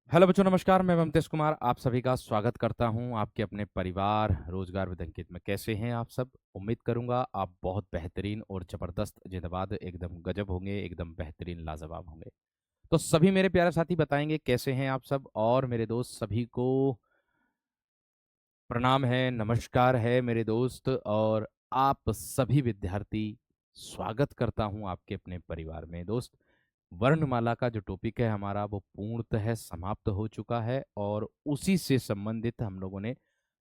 Hello बच्चों, नमस्कार। मैं ममतेश कुमार आप सभी का स्वागत करता हूं आपके अपने परिवार रोजगार विद अंकित में। कैसे हैं आप सब? उम्मीद करूंगा आप बहुत बेहतरीन और जबरदस्त जिंदाबाद एकदम गजब होंगे, एकदम बेहतरीन लाजवाब होंगे। तो सभी मेरे प्यारे साथी बताएंगे कैसे हैं आप सब। और मेरे दोस्त सभी को प्रणाम है, नमस्कार है मेरे दोस्त। और आप सभी विद्यार्थी, स्वागत करता हूं आपके अपने परिवार में। दोस्त, वर्णमाला का जो टॉपिक है हमारा वो पूर्णतः समाप्त हो चुका है और उसी से संबंधित हम लोगों ने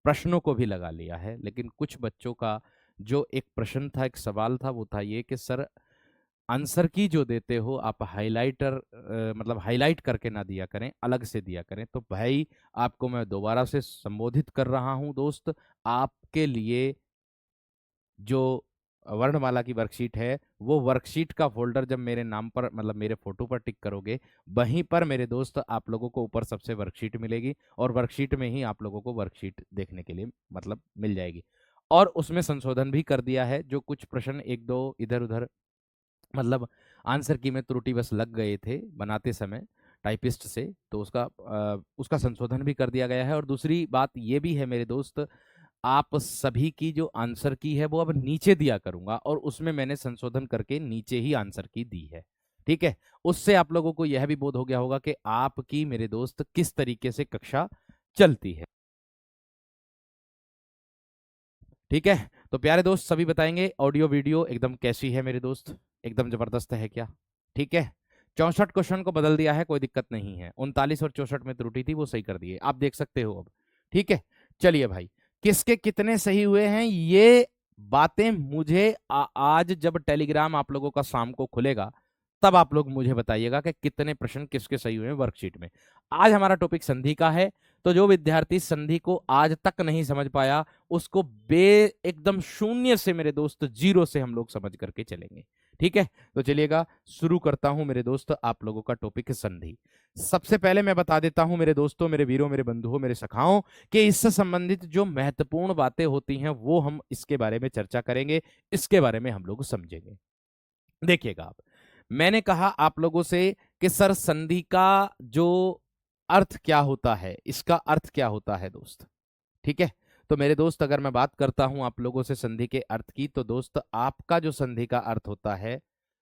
प्रश्नों को भी लगा लिया है। लेकिन कुछ बच्चों का जो एक प्रश्न था, एक सवाल था, वो था ये कि सर, आंसर की जो देते हो आप हाइलाइटर मतलब हाईलाइट करके ना दिया करें, अलग से दिया करें। तो भाई, आपको मैं दोबारा से संबोधित कर रहा हूं दोस्त। आपके लिए जो वर्णमाला की वर्कशीट है, वो वर्कशीट का फोल्डर जब मेरे नाम पर मतलब मेरे फोटो पर टिक करोगे, वहीं पर मेरे दोस्त आप लोगों को ऊपर सबसे वर्कशीट मिलेगी और वर्कशीट में ही आप लोगों को वर्कशीट देखने के लिए मतलब मिल जाएगी। और उसमें संशोधन भी कर दिया है। जो कुछ प्रश्न एक दो इधर उधर मतलब आंसर की में त्रुटि बस लग गए थे बनाते समय टाइपिस्ट से, तो उसका संशोधन भी कर दिया गया है। और दूसरी बात ये भी है मेरे दोस्त, आप सभी की जो आंसर की है वो अब नीचे दिया करूंगा और उसमें मैंने संशोधन करके नीचे ही आंसर की दी है। ठीक है? उससे आप लोगों को यह भी बोध हो गया होगा कि आपकी मेरे दोस्त किस तरीके से कक्षा चलती है। ठीक है? तो प्यारे दोस्त सभी बताएंगे ऑडियो वीडियो एकदम कैसी है मेरे दोस्त, एकदम जबरदस्त है क्या? ठीक है? 64 क्वेश्चन को बदल दिया है, कोई दिक्कत नहीं है। 39 और 64 में त्रुटि थी, वो सही कर दिए, आप देख सकते हो अब। ठीक है? चलिए भाई, किसके कितने सही हुए हैं ये बातें मुझे आज जब टेलीग्राम आप लोगों का शाम को खुलेगा, तब आप लोग मुझे बताइएगा कि कितने प्रश्न किसके सही हुए हैं वर्कशीट में। आज हमारा टॉपिक संधि का है। तो जो विद्यार्थी संधि को आज तक नहीं समझ पाया, उसको बे एकदम शून्य से मेरे दोस्त, जीरो से हम लोग समझ करके चलेंगे। ठीक है? तो चलिएगा, शुरू करता हूं मेरे दोस्त आप लोगों का टॉपिक संधि। सबसे पहले मैं बता देता हूं मेरे दोस्तों, मेरे वीरों, मेरे बंधुओं, मेरे सखाओं, कि इससे संबंधित जो महत्वपूर्ण बातें होती हैं वो हम इसके बारे में चर्चा करेंगे, इसके बारे में हम लोग समझेंगे। देखिएगा आप, मैंने कहा आप लोगों से कि सर, संधि का जो अर्थ क्या होता है, इसका अर्थ क्या होता है दोस्त। ठीक है? तो मेरे दोस्त, अगर मैं बात करता हूं आप लोगों से संधि के अर्थ की, तो दोस्त आपका जो संधि का अर्थ होता है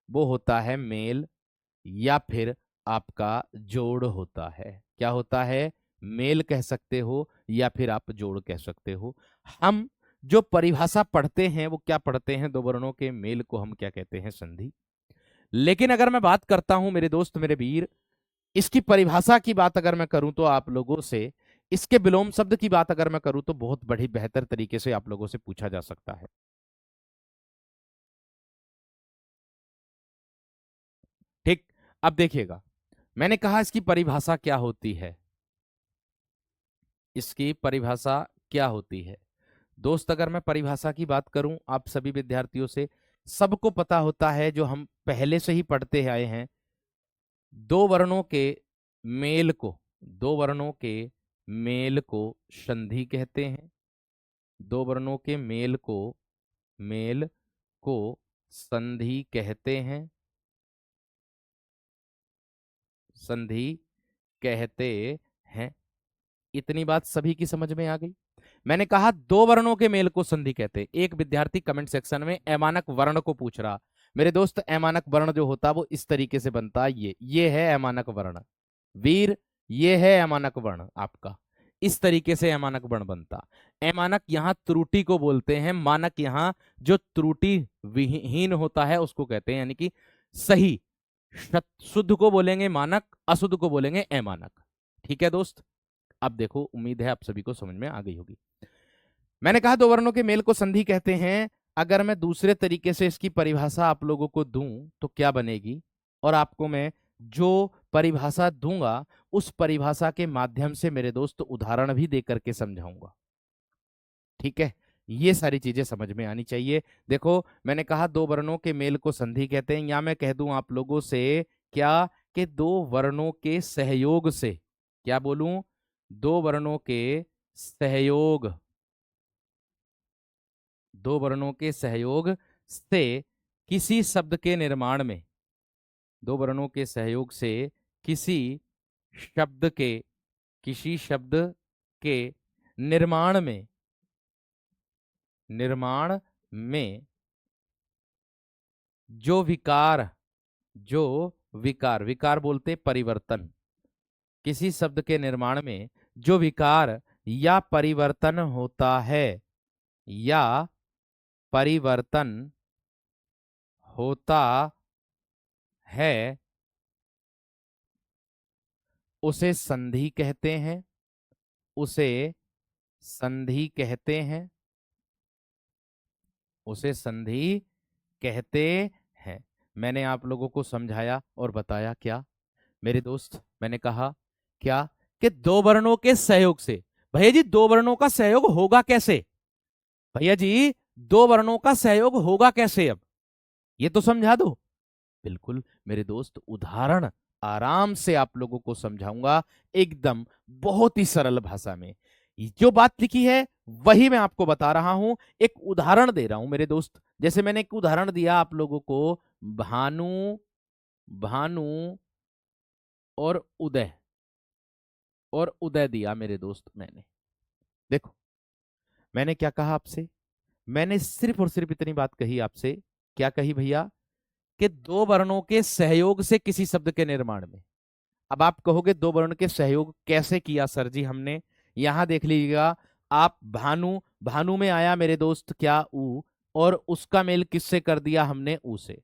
वो होता है मेल, या फिर आपका जोड़ होता है। क्या होता है? मेल कह सकते हो या फिर आप जोड़ कह सकते हो। हम जो परिभाषा पढ़ते हैं वो क्या पढ़ते हैं? दो वर्णों के मेल को हम क्या कहते हैं? संधि। लेकिन अगर मैं बात करता हूं मेरे दोस्त, मेरे वीर, इसकी परिभाषा की बात अगर मैं करूं तो आप लोगों से, इसके विलोम शब्द की बात अगर मैं करूं तो बहुत बड़ी बेहतर तरीके से आप लोगों से पूछा जा सकता है। ठीक? अब देखिएगा, मैंने कहा इसकी परिभाषा क्या होती है। इसकी परिभाषा क्या होती है दोस्त? अगर मैं परिभाषा की बात करूं आप सभी विद्यार्थियों से, सबको पता होता है, जो हम पहले से ही पढ़ते आए हैं, दो वर्णों के मेल को, दो वर्णों के मेल को संधि कहते हैं। दो वर्णों के मेल को संधि कहते हैं, संधि कहते हैं। इतनी बात सभी की समझ में आ गई? मैंने कहा दो वर्णों के मेल को संधि कहते हैं। एक विद्यार्थी कमेंट सेक्शन में अमानक वर्ण को पूछ रहा। मेरे दोस्त, अमानक वर्ण जो होता वो इस तरीके से बनता है, ये है अमानक वर्ण। वीर, ये है अमानक वर्ण आपका। इस तरीके से अमानक वर्ण बनता। अमानक यहां त्रुटि को बोलते हैं, मानक यहां जो त्रुटि विहीन होता है उसको कहते हैं, यानी कि सही। शुद्ध को बोलेंगे मानक, अशुद्ध को बोलेंगे अमानक। ठीक है दोस्त? अब देखो, उम्मीद है आप सभी को समझ में आ गई होगी। मैंने कहा दो वर्णों के मेल को संधि कहते हैं। अगर मैं दूसरे तरीके से इसकी परिभाषा आप लोगों को दूं तो क्या बनेगी, और आपको मैं जो परिभाषा दूंगा उस परिभाषा के माध्यम से मेरे दोस्त उदाहरण भी दे करके समझाऊंगा। ठीक है? ये सारी चीजें समझ में आनी चाहिए। देखो, मैंने कहा दो वर्णों के मेल को संधि कहते हैं, या मैं कह दूं आप लोगों से क्या, कि दो वर्णों के सहयोग से, क्या बोलूं, दो वर्णों के सहयोग, दो वर्णों के सहयोग से किसी शब्द के निर्माण में, दो वर्णों के सहयोग से किसी शब्द के किसी शब्द के निर्माण में जो विकार, विकार बोलते परिवर्तन, किसी शब्द के निर्माण में जो विकार या परिवर्तन होता है, या परिवर्तन होता है, उसे संधि कहते हैं, उसे संधि कहते हैं, उसे संधि कहते हैं। मैंने आप लोगों को समझाया और बताया क्या मेरे दोस्त, मैंने कहा क्या कि दो वर्णों के सहयोग से, भैया जी दो वर्णों का सहयोग होगा कैसे, भैया जी दो वर्णों का सहयोग होगा कैसे, अब ये तो समझा दो। बिल्कुल मेरे दोस्त, उदाहरण आराम से आप लोगों को समझाऊंगा, एकदम बहुत ही सरल भाषा में। जो बात लिखी है वही मैं आपको बता रहा हूं, एक उदाहरण दे रहा हूं मेरे दोस्त। जैसे मैंने एक उदाहरण दिया आप लोगों को, भानु, भानु और उदय, और उदय दिया मेरे दोस्त मैंने। देखो मैंने क्या कहा आपसे, मैंने सिर्फ और सिर्फ इतनी बात कही आपसे, क्या कही भैया, कि दो वर्णों के सहयोग से किसी शब्द के निर्माण में। अब आप कहोगे दो वर्ण के सहयोग कैसे किया सर जी हमने, यहां देख लीजिएगा आप, भानु, भानु में आया मेरे दोस्त क्या, ऊ, और उसका मेल किससे कर दिया हमने, ऊ से।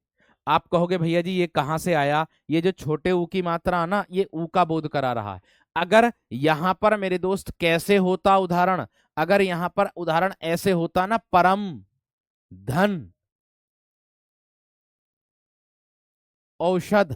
आप कहोगे भैया जी ये कहां से आया, ये जो छोटे ऊ की मात्रा ना, ये ऊ का बोध करा रहा है। अगर यहां पर मेरे दोस्त कैसे होता उदाहरण, अगर यहां पर उदाहरण ऐसे होता ना, परम धन औषध,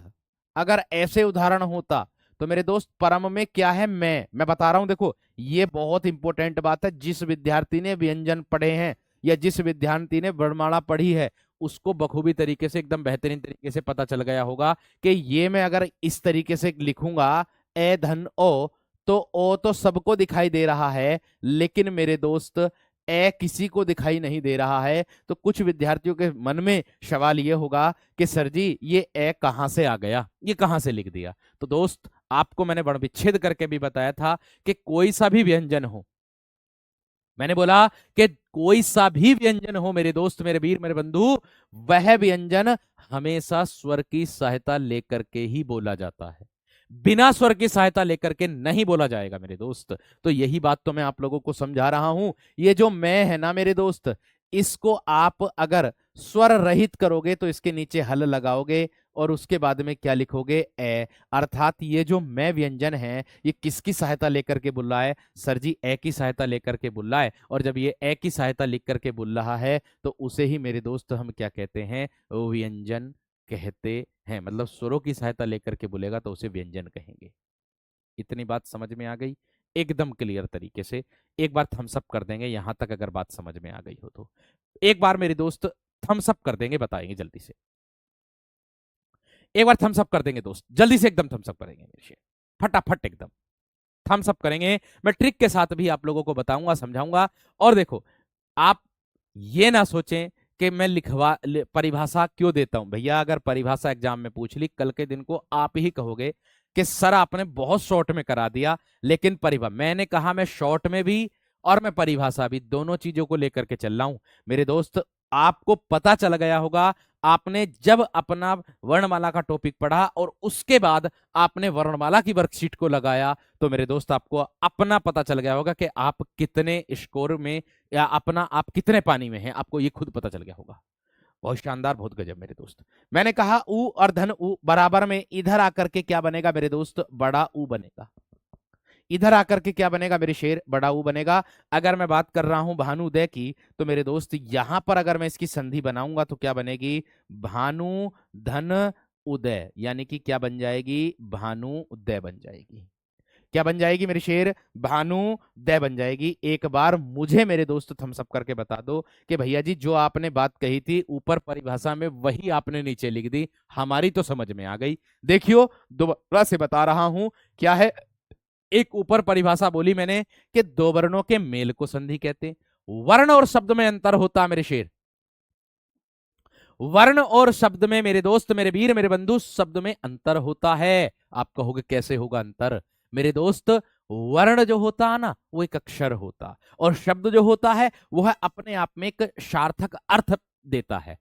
अगर ऐसे उदाहरण होता तो मेरे दोस्त परम में क्या है, मैं बता रहा हूं। देखो ये बहुत इंपॉर्टेंट बात है, जिस विद्यार्थी ने व्यंजन पढ़े हैं या जिस विद्यार्थी ने वर्णमाला पढ़ी है उसको बखूबी तरीके से, एकदम बेहतरीन तरीके से पता चल गया होगा कि ये मैं अगर इस तरीके से लिखूंगा, ए धन ओ तो सबको दिखाई दे रहा है, लेकिन मेरे दोस्त ए किसी को दिखाई नहीं दे रहा है। तो कुछ विद्यार्थियों के मन में सवाल ये होगा कि सर जी ये ए कहां से आ गया, ये कहां से लिख दिया। तो दोस्त आपको मैंने वर्ण विच्छेद करके भी बताया था कि कोई सा भी व्यंजन हो, मैंने बोला कि कोई सा भी व्यंजन हो मेरे दोस्त, मेरे वीर, मेरे बंधु, वह व्यंजन हमेशा स्वर की सहायता लेकर के ही बोला जाता है, बिना स्वर की सहायता लेकर के नहीं बोला जाएगा मेरे दोस्त। तो यही बात तो मैं आप लोगों को समझा रहा हूं। ये जो मैं है ना मेरे दोस्त, इसको आप अगर स्वर रहित करोगे तो इसके नीचे हल लगाओगे और उसके बाद में क्या लिखोगे, ए। अर्थात ये जो मैं व्यंजन है ये किसकी सहायता लेकर के बोल रहा है, सर जी ए की सहायता लेकर के बोल रहा है। और जब ये ए की सहायता लिख करके बोल रहा है तो उसे ही मेरे दोस्त हम क्या कहते हैं, व्यंजन कहते हैं। मतलब स्वरों की सहायता लेकर के बोलेगा तो उसे व्यंजन कहेंगे। इतनी बात समझ में आ गई एकदम क्लियर तरीके से। एक बार थम्स अप कर देंगे यहां तक, अगर बात समझ में आ गई हो तो एक बार मेरे दोस्त थम्स अप कर देंगे, बताएंगे जल्दी से, एक बार थम्स अप कर देंगे दोस्त, जल्दी से एकदम थम्स अप करेंगे मेरे शेर, फटाफट एकदम थम्स अप करेंगे। मैं ट्रिक के साथ भी आप लोगों को बताऊंगा, समझाऊंगा। और देखो आप ये ना सोचें कि मैं परिभाषा क्यों देता हूं भैया, अगर परिभाषा एग्जाम में पूछ ली कल के दिन को आप ही कहोगे कि सर आपने बहुत शॉर्ट में करा दिया, लेकिन परिभाषा मैंने कहा मैं शॉर्ट में भी और मैं परिभाषा भी दोनों चीजों को लेकर के चल रहा हूं मेरे दोस्त। आपको पता चल गया होगा, आपने जब अपना वर्णमाला का टॉपिक पढ़ा और उसके बाद आपने वर्णमाला की वर्कशीट को लगाया तो मेरे दोस्त आपको अपना पता चल गया होगा कि आप कितने स्कोर में या अपना आप कितने पानी में हैं, आपको ये खुद पता चल गया होगा। बहुत शानदार, बहुत गजब मेरे दोस्त। मैंने कहा ऊ और धन ऊ बराबर में इधर आकर के क्या बनेगा मेरे दोस्त, बड़ा ऊ बनेगा। इधर आकर के क्या बनेगा मेरे शेर, बड़ा ऊ बनेगा। अगर मैं बात कर रहा हूं भानुदय की तो मेरे दोस्त यहां पर अगर मैं इसकी संधि बनाऊंगा तो क्या बनेगी, भानु धन उदय, यानी कि क्या बन जाएगी, भानु उदय बन जाएगी। क्या बन जाएगी मेरे शेर, भानु दय बन जाएगी। एक बार मुझे मेरे दोस्त थम्स अप करके बता दो कि भैया जी जो आपने बात कही थी ऊपर परिभाषा में वही आपने नीचे लिख दी, हमारी तो समझ में आ गई। देखियो दोबारा से बता रहा हूं क्या है, एक ऊपर परिभाषा बोली मैंने कि दो वर्णों के मेल को संधि कहते, वर्ण और शब्द में अंतर होता मेरे शेर, वर्ण और शब्द में मेरे दोस्त, मेरे वीर, मेरे बंधु, शब्द में अंतर होता है। आप कहोगे कैसे होगा अंतर, मेरे दोस्त वर्ण जो होता है ना वो एक अक्षर होता, और शब्द जो होता है वो है अपने आप में एक सार्थक अर्थ देता है।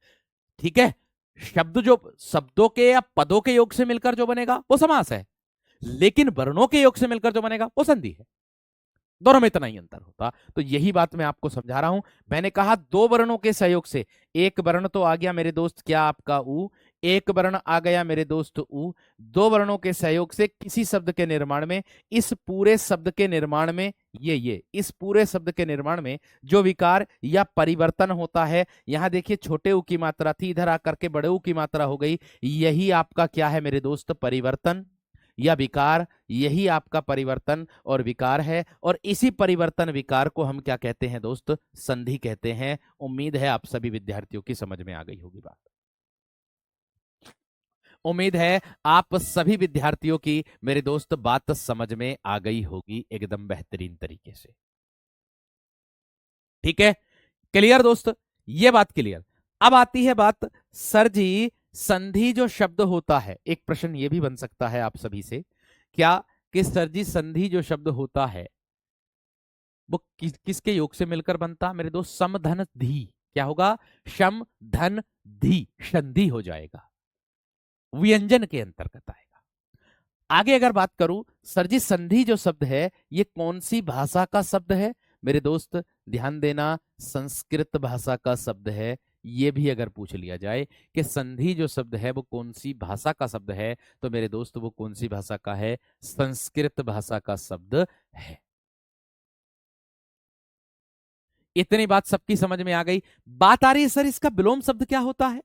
ठीक है, शब्द जो शब्दों के या पदों के योग से मिलकर जो बनेगा वो समास है, लेकिन वर्णों के योग से मिलकर जो बनेगा वो संधि है। दोनों में इतना ही अंतर होता। तो यही बात मैं आपको समझा रहा हूं। मैंने कहा दो वर्णों के सहयोग से, एक वर्ण तो आ गया मेरे दोस्त क्या आपका उ, एक वर्ण आ गया मेरे दोस्त उ, दो वर्णों के सहयोग से किसी शब्द के निर्माण में, इस पूरे शब्द के निर्माण में, ये इस पूरे शब्द के निर्माण में जो विकार या परिवर्तन होता है, यहां देखिए छोटे उ की मात्रा थी, इधर आकर के बड़े उ की मात्रा हो गई, यही आपका क्या है मेरे दोस्त, परिवर्तन या विकार। यही आपका परिवर्तन और विकार है, और इसी परिवर्तन विकार को हम क्या कहते हैं दोस्त, संधि कहते हैं। उम्मीद है आप सभी विद्यार्थियों की समझ में आ गई होगी बात। उम्मीद है आप सभी विद्यार्थियों की मेरे दोस्त बात समझ में आ गई होगी एकदम बेहतरीन तरीके से। ठीक है, क्लियर दोस्त, ये बात क्लियर। अब आती है बात, सर जी संधि जो शब्द होता है, एक प्रश्न ये भी बन सकता है आप सभी से, क्या कि सर जी संधि जो शब्द होता है वो किसके योग से मिलकर बनता मेरे दोस्त, सम धन धी। क्या होगा, शम धन धी, संधि हो जाएगा, व्यंजन के अंतर्गत आएगा। आगे अगर बात करूं, सर जी संधि जो शब्द है ये कौन सी भाषा का शब्द है मेरे दोस्त, ध्यान देना, संस्कृत भाषा का शब्द है। ये भी अगर पूछ लिया जाए कि संधि जो शब्द है वो कौन सी भाषा का शब्द है, तो मेरे दोस्त वो कौन सी भाषा का है, संस्कृत भाषा का शब्द है। इतनी बात सबकी समझ में आ गई। बात आ रही है सर इसका विलोम शब्द क्या होता है,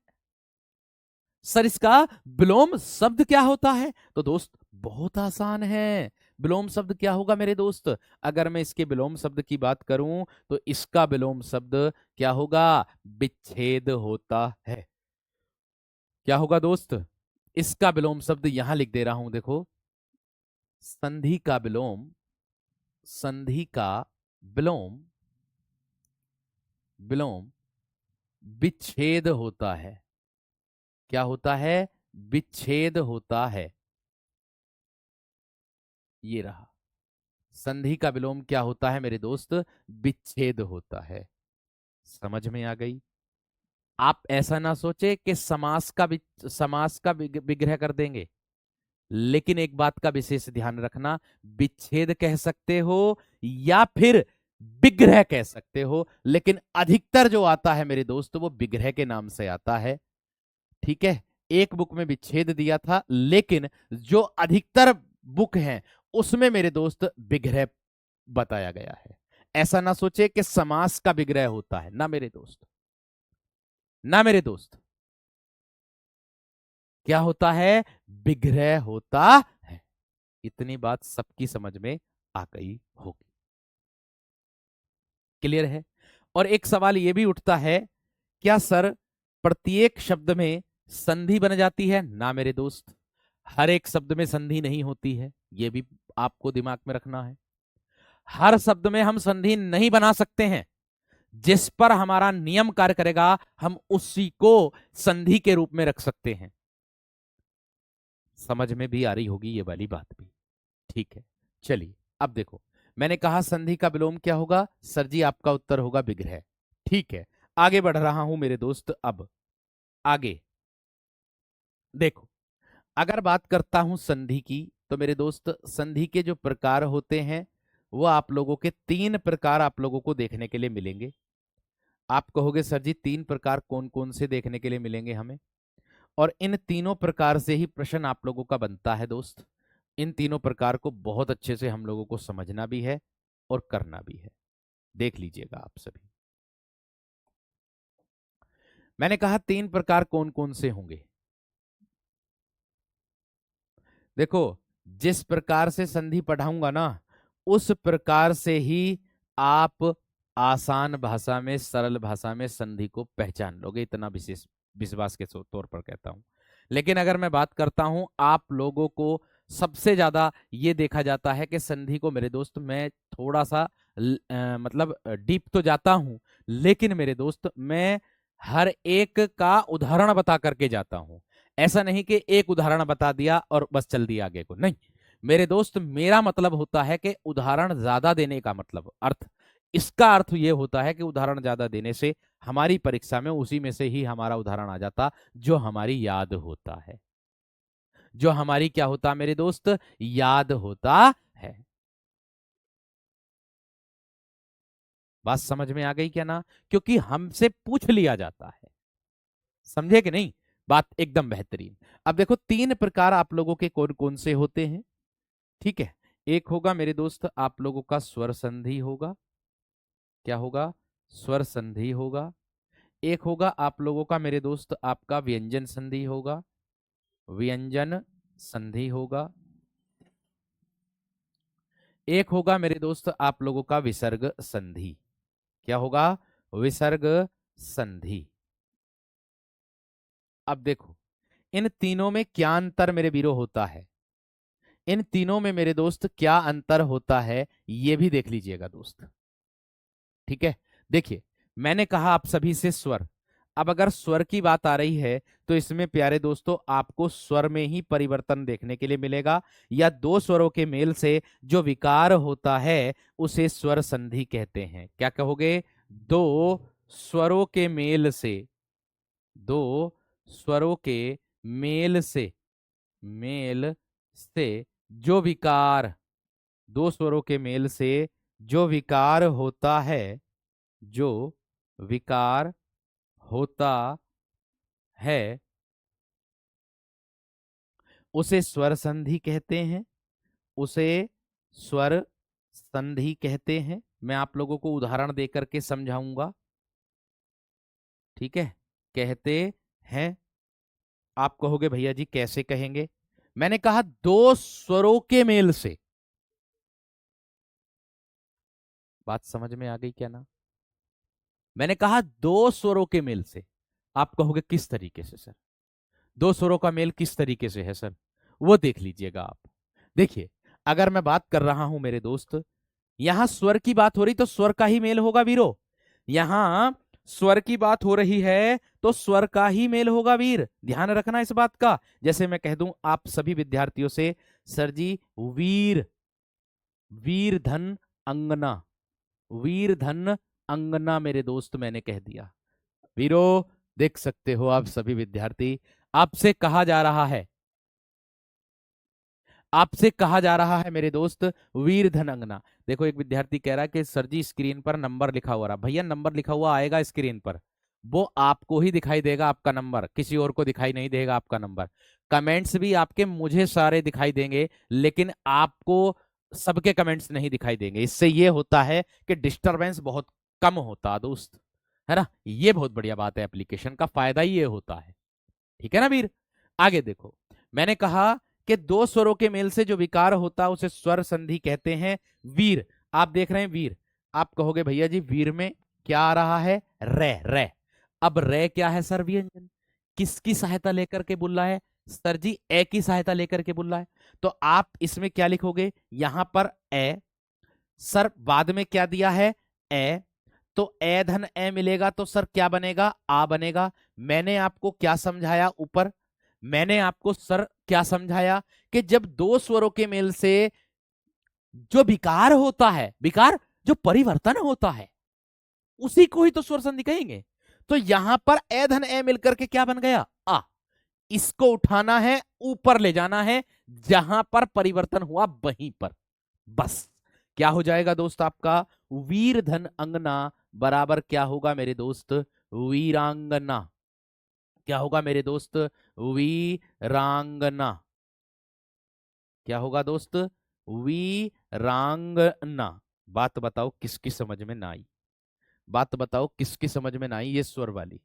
सर इसका विलोम शब्द क्या होता है, तो दोस्त बहुत आसान है। विलोम शब्द क्या होगा मेरे दोस्त, अगर मैं इसके विलोम शब्द की बात करूं तो इसका विलोम शब्द क्या होगा, विच्छेद होता है। क्या होगा दोस्त, इसका विलोम शब्द यहां लिख दे रहा हूं, देखो, संधि का विलोम, संधि का विलोम, विलोम विच्छेद होता है। क्या होता है, विच्छेद होता है। ये रहा, संधि का विलोम क्या होता है मेरे दोस्त, विच्छेद होता है। समझ में आ गई। आप ऐसा ना सोचे कि समास का विग्रह कर देंगे, लेकिन एक बात का विशेष ध्यान रखना, विच्छेद कह सकते हो या फिर विग्रह कह सकते हो, लेकिन अधिकतर जो आता है मेरे दोस्त वो विग्रह के नाम से आता है। ठीक है, एक बुक में विच्छेद दिया था, लेकिन जो अधिकतर बुक हैं उसमें मेरे दोस्त विग्रह बताया गया है। ऐसा ना सोचे कि समास का विग्रह होता है, ना मेरे दोस्त, ना मेरे दोस्त, क्या होता है, विग्रह होता है। इतनी बात सबकी समझ में आ गई होगी, क्लियर है। और एक सवाल यह भी उठता है, क्या सर प्रत्येक शब्द में संधि बन जाती है, ना मेरे दोस्त, हर एक शब्द में संधि नहीं होती है, यह भी आपको दिमाग में रखना है। हर शब्द में हम संधि नहीं बना सकते हैं, जिस पर हमारा नियम कार्य करेगा हम उसी को संधि के रूप में रख सकते हैं। समझ में भी आ रही होगी ये वाली बात भी। ठीक है, चलिए अब देखो, मैंने कहा संधि का विलोम क्या होगा, सर जी आपका उत्तर होगा विग्रह। ठीक है, आगे बढ़ रहा हूं मेरे दोस्त। अब आगे देखो, अगर बात करता हूं संधि की, तो मेरे दोस्त संधि के जो प्रकार होते हैं वो आप लोगों के तीन प्रकार आप लोगों को देखने के लिए मिलेंगे। आप कहोगे सर जी तीन प्रकार कौन कौन से देखने के लिए मिलेंगे हमें, और इन तीनों प्रकार से ही प्रश्न आप लोगों का बनता है दोस्त। इन तीनों प्रकार को बहुत अच्छे से हम लोगों को समझना भी है और करना भी है, देख लीजिएगा आप सभी। मैंने कहा तीन प्रकार कौन कौन से होंगे। देखो, जिस प्रकार से संधि पढ़ाऊंगा ना उस प्रकार से ही आप आसान भाषा में, सरल भाषा में संधि को पहचान लोगे, इतना विशेष विश्वास के तौर पर कहता हूं। लेकिन अगर मैं बात करता हूं, आप लोगों को सबसे ज्यादा ये देखा जाता है कि संधि को मेरे दोस्त मैं थोड़ा सा मतलब डीप तो जाता हूं, लेकिन मेरे दोस्त मैं हर एक का उदाहरण बता करके जाता हूं। ऐसा नहीं कि एक उदाहरण बता दिया और बस चल दिया आगे को, नहीं, मेरे दोस्त मेरा मतलब होता है कि उदाहरण ज्यादा देने का मतलब अर्थ, इसका अर्थ ये होता है कि उदाहरण ज्यादा देने से हमारी परीक्षा में उसी में से ही हमारा उदाहरण आ जाता जो हमारी याद होता है, जो हमारी क्या होता मेरे दोस्त, याद होता है। बात समझ में आ गई क्या ना, क्योंकि हमसे पूछ लिया जाता है, समझे कि नहीं, बात एकदम बेहतरीन। अब देखो तीन प्रकार आप लोगों के कौन कौन से होते हैं, ठीक है। एक होगा मेरे दोस्त आप लोगों का स्वर संधि होगा, क्या होगा, स्वर संधि होगा। एक होगा आप लोगों का मेरे दोस्त आपका व्यंजन संधि होगा, व्यंजन संधि होगा। एक होगा मेरे दोस्त आप लोगों का विसर्ग संधि, क्या होगा, विसर्ग संधि। अब देखो इन तीनों में क्या अंतर मेरे वीरों होता है, इन तीनों में मेरे दोस्त क्या अंतर होता है ये भी देख लीजिएगा दोस्त, ठीक है। देखिए मैंने कहा आप सभी से स्वर, अब अगर स्वर की बात आ रही है तो इसमें प्यारे दोस्तों आपको स्वर में ही परिवर्तन देखने के लिए मिलेगा, या दो स्वरों के मेल से जो विकार होता है उसे स्वर संधि कहते हैं। क्या कहोगे, दो स्वरों के मेल से, दो स्वरों के मेल से, मेल से जो विकार, दो स्वरों के मेल से जो विकार होता है, जो विकार होता है उसे स्वर संधि कहते हैं, उसे स्वर संधि कहते हैं। मैं आप लोगों को उदाहरण देकर के समझाऊंगा, ठीक है। कहते हैं, आप कहोगे भैया जी कैसे कहेंगे, मैंने कहा दो स्वरों के मेल से, बात समझ में आ गई क्या ना, मैंने कहा दो स्वरों के मेल से। आप कहोगे किस तरीके से सर, दो स्वरों का मेल किस तरीके से है सर, वो देख लीजिएगा आप। देखिए अगर मैं बात कर रहा हूं मेरे दोस्त, यहां स्वर की बात हो रही तो स्वर का ही मेल होगा वीरो, यहां स्वर की बात हो रही है तो स्वर का ही मेल होगा वीर, ध्यान रखना इस बात का। जैसे मैं कह दूं आप सभी विद्यार्थियों से, सर जी वीर, वीर धन अंगना, वीर धन अंगना मेरे दोस्त मैंने कह दिया, वीरो देख सकते हो आप सभी विद्यार्थी, आपसे कहा जा रहा है, आपसे कहा जा रहा है मेरे दोस्त वीर धन अंगना। देखो एक विद्यार्थी कह रहा है कि सर जी स्क्रीन पर नंबर लिखा हुआ रहा, भैया नंबर लिखा हुआ आएगा स्क्रीन पर, वो आपको ही दिखाई देगा आपका नंबर, किसी और को दिखाई नहीं देगा आपका नंबर। कमेंट्स भी आपके मुझे सारे दिखाई देंगे लेकिन आपको सबके कमेंट्स नहीं दिखाई देंगे, इससे ये होता है कि डिस्टरबेंस बहुत कम होता है दोस्त, है ना, ये बहुत बढ़िया बात है, एप्लीकेशन का फायदा ही ये होता है, ठीक है ना वीर। आगे देखो मैंने कहा कि दो स्वरों के मेल से जो विकार होता है उसे स्वर संधि कहते हैं। वीर, आप देख रहे हैं वीर, आप कहोगे भैया जी वीर में क्या आ रहा है, रे रे। अब रे क्या है सर, व्यंजन, किसकी सहायता लेकर के बोल रहा है सर जी, ए की सहायता लेकर के बोल रहा है, तो आप इसमें क्या लिखोगे, यहां पर ए, सर बाद में क्या दिया है ए, तो ए धन ए मिलेगा तो सर क्या बनेगा, आ बनेगा। मैंने आपको क्या समझाया ऊपर, मैंने आपको सर क्या समझाया कि जब दो स्वरों के मेल से जो विकार होता है, विकार जो परिवर्तन होता है उसी को ही तो स्वर संधि कहेंगे। तो यहां पर ए धन ए मिलकर के क्या बन गया, आ, इसको उठाना है ऊपर ले जाना है, जहां पर परिवर्तन हुआ वहीं पर, बस क्या हो जाएगा दोस्त आपका, वीर धन अंगना बराबर क्या होगा मेरे दोस्त, वीरांगना, क्या होगा मेरे दोस्त, वीरांगना, क्या होगा दोस्त, वीरांगना। बात बताओ किसकी समझ में ना आई, बात बताओ किसकी समझ में ना आई, ये स्वर वाली,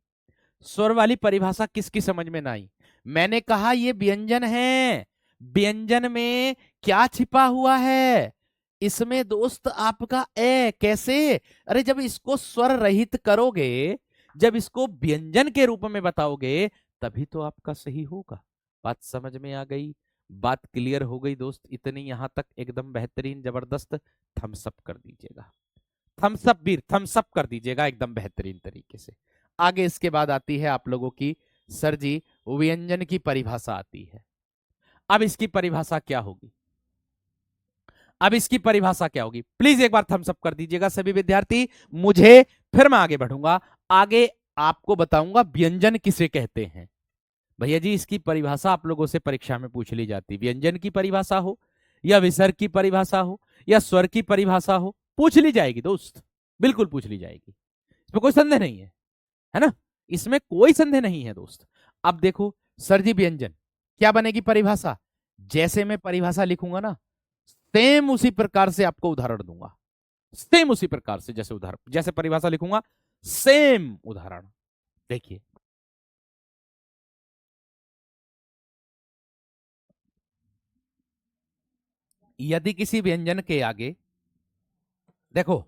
स्वर वाली परिभाषा किसकी समझ में ना आई। मैंने कहा ये व्यंजन है, व्यंजन में क्या छिपा हुआ है, इसमें दोस्त आपका ए, कैसे, अरे जब इसको स्वर रहित करोगे, जब इसको व्यंजन के रूप में बताओगे तभी तो आपका सही होगा। बात समझ में आ गई, बात क्लियर हो गई दोस्त, इतनी यहां तक एकदम बेहतरीन जबरदस्त, थम्स अप कर दीजिएगा, थम्स अप वीर, थम्स अप कर दीजिएगा एकदम बेहतरीन तरीके से। आगे इसके बाद आती है आप लोगों की सर जी व्यंजन की परिभाषा आती है। अब इसकी परिभाषा क्या होगी, अब इसकी परिभाषा क्या होगी, प्लीज एक बार थम्स अप कर दीजिएगा सभी विद्यार्थी मुझे, फिर मैं आगे बढ़ूंगा। आगे आपको बताऊंगा व्यंजन किसे कहते हैं। भैया जी इसकी परिभाषा आप लोगों से परीक्षा में पूछ ली जाती, व्यंजन की परिभाषा हो या विसर्ग की परिभाषा हो या स्वर की परिभाषा हो, पूछ ली जाएगी दोस्त, बिल्कुल पूछ ली जाएगी, इसमें कोई संदेह नहीं है ना, इसमें कोई संदेह नहीं है दोस्त। अब देखो सर जी व्यंजन क्या बनेगी परिभाषा, जैसे मैं परिभाषा लिखूंगा ना सेम उसी प्रकार से आपको उदाहरण दूंगा, सेम उसी प्रकार से जैसे उदाहरण जैसे परिभाषा लिखूंगा सेम उदाहरण देखिए। यदि किसी व्यंजन के आगे देखो,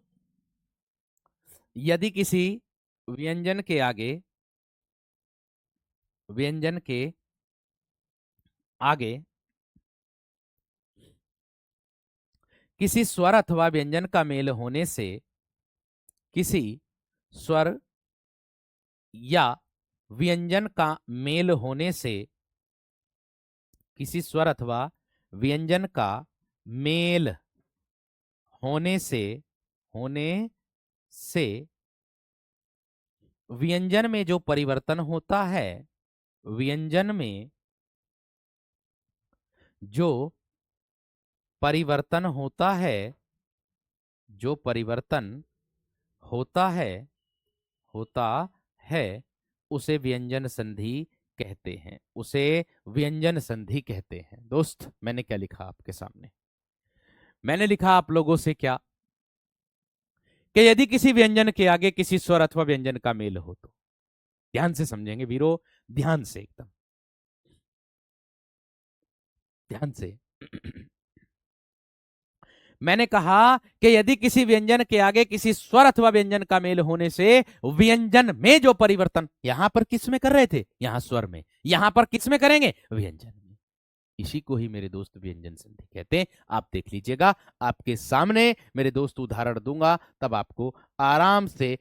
यदि किसी व्यंजन के आगे, व्यंजन के आगे किसी स्वर अथवा व्यंजन का मेल होने से, किसी स्वर या व्यंजन का मेल होने से, किसी स्वर अथवा व्यंजन का मेल होने से, होने से व्यंजन में जो परिवर्तन होता है, व्यंजन में जो परिवर्तन होता है, जो परिवर्तन होता है, होता है उसे व्यंजन संधि कहते हैं, उसे व्यंजन संधि कहते हैं। दोस्त मैंने क्या लिखा आपके सामने, मैंने लिखा आप लोगों से क्या कि यदि किसी व्यंजन के आगे किसी स्वर अथवा व्यंजन का मेल हो तो, ध्यान से समझेंगे वीरो, ध्यान से एकदम ध्यान से मैंने कहा कि यदि किसी व्यंजन के आगे किसी स्वर अथवा व्यंजन का मेल होने से व्यंजन में जो परिवर्तन, यहां पर किस में कर रहे थे, यहां स्वर में, यहां पर किस में करेंगे, व्यंजन में, इसी को ही मेरे दोस्त व्यंजन संधि कहते हैं। आप देख लीजिएगा आपके सामने मेरे दोस्त उदाहरण दूंगा तब आपको आराम से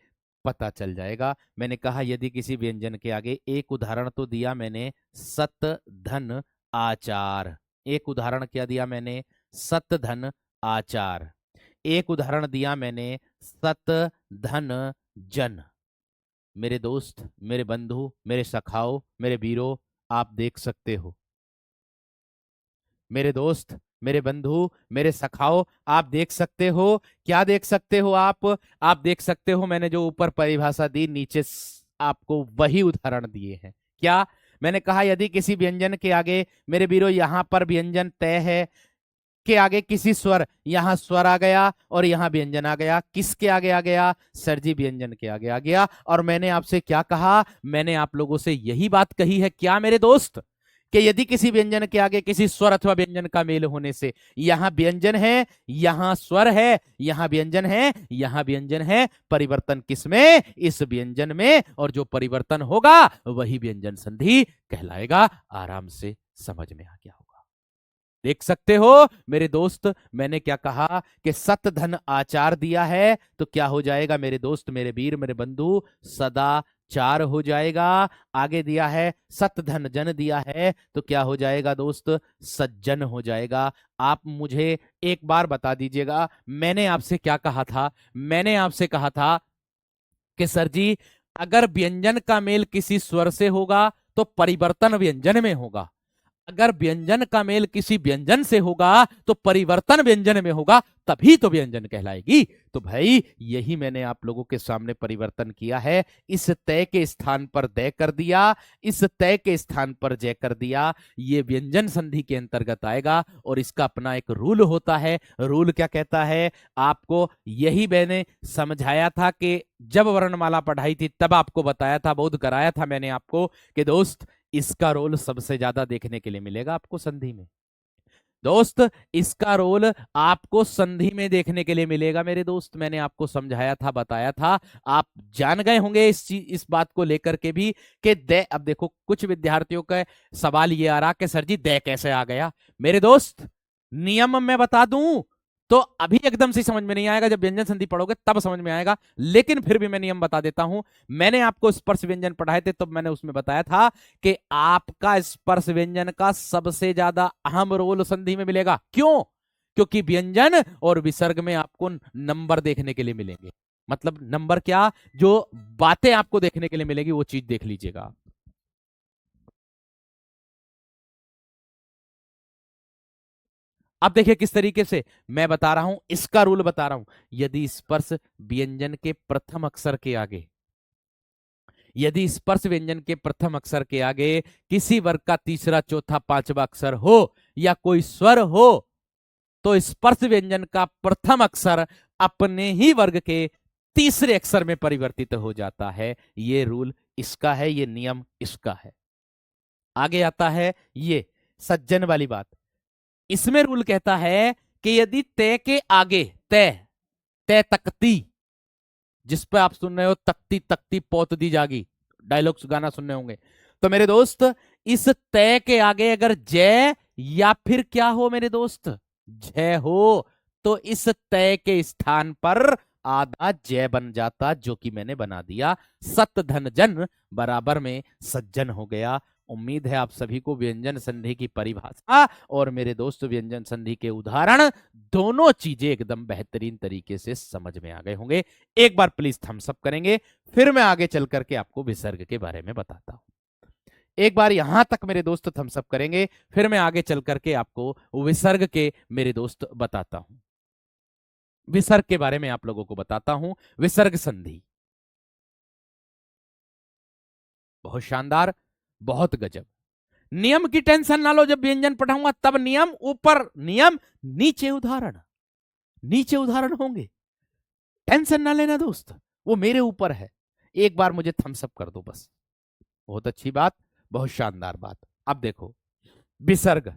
पता चल जाएगा। मैंने कहा यदि किसी व्यंजन के आगे, एक उदाहरण तो दिया मैंने सत धन आचार, एक उदाहरण क्या दिया मैंने, सत धन आचार, एक उदाहरण दिया मैंने सत धन जन। मेरे दोस्त, मेरे बंधु, मेरे सखाओ, मेरे वीरों, आप देख सकते हो, मेरे दोस्त, मेरे बंधु, मेरे सखाओ, आप देख सकते हो, क्या देख सकते हो आप देख सकते हो मैंने जो ऊपर परिभाषा दी नीचे आपको वही उदाहरण दिए हैं। क्या मैंने कहा यदि किसी व्यंजन के आगे, मेरे वीरों यहां पर व्यंजन तय है, के आगे किसी स्वर, यहां स्वर आ गया और यहां व्यंजन आ गया, किसके आगे आ गया, सर जी व्यंजन के आगे आ गया। और मैंने आपसे क्या कहा, मैंने आप लोगों से यही बात कही है क्या मेरे दोस्त, कि यदि किसी व्यंजन के आगे किसी स्वर अथवा व्यंजन का मेल होने से, यहां व्यंजन है, यहां स्वर है, यहां व्यंजन है, यहां व्यंजन है, परिवर्तन किसमें, इस व्यंजन में, और जो परिवर्तन होगा वही व्यंजन संधि कहलाएगा। आराम से समझ में आ गया होगा, देख सकते हो मेरे दोस्त। मैंने क्या कहा कि सत धन आचार दिया है तो क्या हो जाएगा मेरे दोस्त, मेरे वीर, मेरे बंधु, सदाचार हो जाएगा। आगे दिया है सत धन जन दिया है तो क्या हो जाएगा दोस्त, सज्जन हो जाएगा। आप मुझे एक बार बता दीजिएगा मैंने आपसे क्या कहा था, मैंने आपसे कहा था कि सर जी अगर व्यंजन का मेल किसी स्वर से होगा तो परिवर्तन व्यंजन में होगा, अगर व्यंजन का मेल किसी व्यंजन से होगा तो परिवर्तन व्यंजन में होगा, तभी तो व्यंजन कहलाएगी। तो भाई यही मैंने आप लोगों के सामने परिवर्तन किया है, इस तय के स्थान पर दय कर दिया, इस तय के स्थान पर जय कर दिया, ये व्यंजन संधि के अंतर्गत आएगा। और इसका अपना एक रूल होता है, रूल क्या कहता है आपको, यही मैंने समझाया था कि जब वर्णमाला पढ़ाई थी तब आपको बताया था, बोध कराया था मैंने आपको कि दोस्त इसका रोल सबसे ज्यादा देखने के लिए मिलेगा आपको संधि में, दोस्त इसका रोल आपको संधि में देखने के लिए मिलेगा मेरे दोस्त। मैंने आपको समझाया था, बताया था, आप जान गए होंगे इस बात को लेकर के भी कि दे। अब देखो कुछ विद्यार्थियों का सवाल ये आ रहा कि सर जी दे कैसे आ गया, मेरे दोस्त नियम मैं बता दूं तो अभी एकदम से समझ में नहीं आएगा, जब व्यंजन संधि पढ़ोगे तब समझ में आएगा, लेकिन फिर भी मैं नियम बता देता हूं। मैंने आपको स्पर्श व्यंजन पढ़ाए थे तब मैंने उसमें बताया था कि आपका स्पर्श व्यंजन का सबसे ज्यादा अहम रोल संधि में मिलेगा। क्यों, क्योंकि व्यंजन और विसर्ग में आपको नंबर देखने के लिए मिलेंगे। मतलब नंबर क्या, जो बातें आपको देखने के लिए मिलेगी वो चीज देख लीजिएगा। अब देखिए किस तरीके से मैं बता रहा हूं, इसका रूल बता रहा हूं। यदि स्पर्श व्यंजन के प्रथम अक्षर के आगे, यदि स्पर्श व्यंजन के प्रथम अक्षर के आगे किसी वर्ग का तीसरा चौथा पांचवा अक्षर हो या कोई स्वर हो, तो स्पर्श व्यंजन का प्रथम अक्षर अपने ही वर्ग के तीसरे अक्षर में परिवर्तित हो जाता है। ये रूल इसका है, ये नियम इसका है। आगे आता है ये सज्जन वाली बात। इसमें रूल कहता है कि यदि तय के आगे, तय, तय तकती, जिस पे आप सुन रहे हो तकती तकती पौत दी जागी, डायलॉग्स गाना सुनने होंगे, तो मेरे दोस्त इस तय के आगे अगर जय या फिर क्या हो मेरे दोस्त, जय हो, तो इस तय के स्थान पर आधा जय बन जाता, जो कि मैंने बना दिया। सत धन जन बराबर में सज्जन हो गया। उम्मीद है आप सभी को व्यंजन संधि की परिभाषा और मेरे दोस्त व्यंजन संधि के उदाहरण दोनों चीजें एकदम बेहतरीन तरीके से समझ में आ गए होंगे। एक बार प्लीज थम्स अप करेंगे, फिर मैं आगे चल करके आपको विसर्ग के बारे में बताता हूं। एक बार यहां तक मेरे दोस्त थम्स अप करेंगे, फिर मैं आगे चल करके आपको विसर्ग के मेरे दोस्त बताता हूं। विसर्ग के बारे में आप लोगों को बताता हूं। विसर्ग संधि बहुत शानदार, बहुत गजब। नियम की टेंशन ना लो, जब व्यंजन पढ़ाऊंगा तब नियम ऊपर, नियम नीचे उदाहरण, नीचे उदाहरण होंगे। टेंशन ना लेना दोस्त, वो मेरे ऊपर है। एक बार मुझे थम्स अप कर दो बस। बहुत अच्छी बात, बहुत शानदार बात। अब देखो विसर्ग,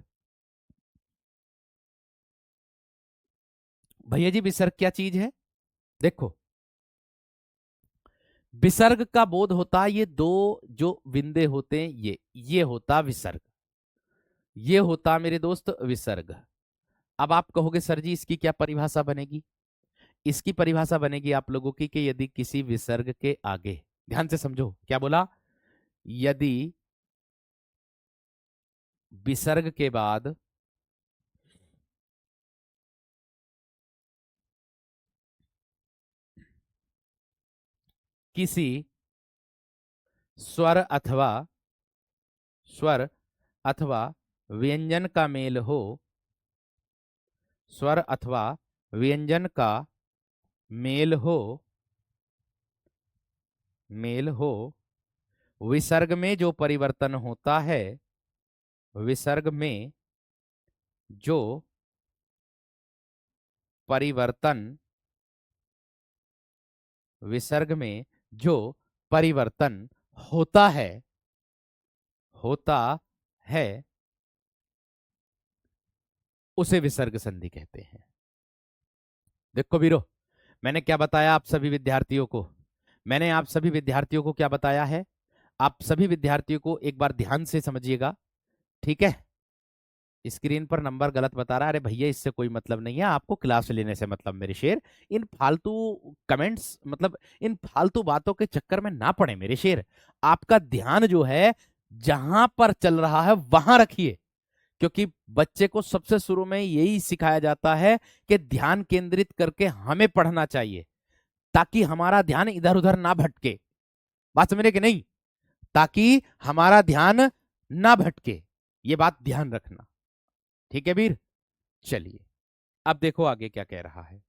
भैया जी विसर्ग क्या चीज है? देखो विसर्ग का बोध होता है, ये दो जो बिंदे होते हैं, ये होता विसर्ग, ये होता मेरे दोस्त विसर्ग। अब आप कहोगे सर जी इसकी क्या परिभाषा बनेगी? इसकी परिभाषा बनेगी आप लोगों की कि यदि किसी विसर्ग के आगे, ध्यान से समझो क्या बोला, यदि विसर्ग के बाद किसी स्वर अथवा, स्वर अथवा व्यंजन का मेल हो, स्वर अथवा व्यंजन का मेल हो, मेल हो, विसर्ग में जो परिवर्तन होता है, विसर्ग में जो परिवर्तन, विसर्ग में जो परिवर्तन होता है, होता है, उसे विसर्ग संधि कहते हैं। देखो वीरो, मैंने क्या बताया आप सभी विद्यार्थियों को, मैंने आप सभी विद्यार्थियों को क्या बताया है? आप सभी विद्यार्थियों को एक बार ध्यान से समझिएगा, ठीक है? स्क्रीन पर नंबर गलत बता रहा है, अरे भैया इससे कोई मतलब नहीं है, आपको क्लास लेने से मतलब मेरे शेर। इन फालतू कमेंट्स, मतलब इन फालतू बातों के चक्कर में ना पड़े मेरे शेर। आपका ध्यान जो है जहां पर चल रहा है वहां रखिए, क्योंकि बच्चे को सबसे शुरू में यही सिखाया जाता है कि ध्यान केंद्रित करके हमें पढ़ना चाहिए, ताकि हमारा ध्यान इधर उधर ना भटके। बात समझ रहे कि नहीं? ताकि हमारा ध्यान ना भटके, ये बात ध्यान रखना, ठीक है वीर? चलिए अब देखो आगे क्या कह रहा है।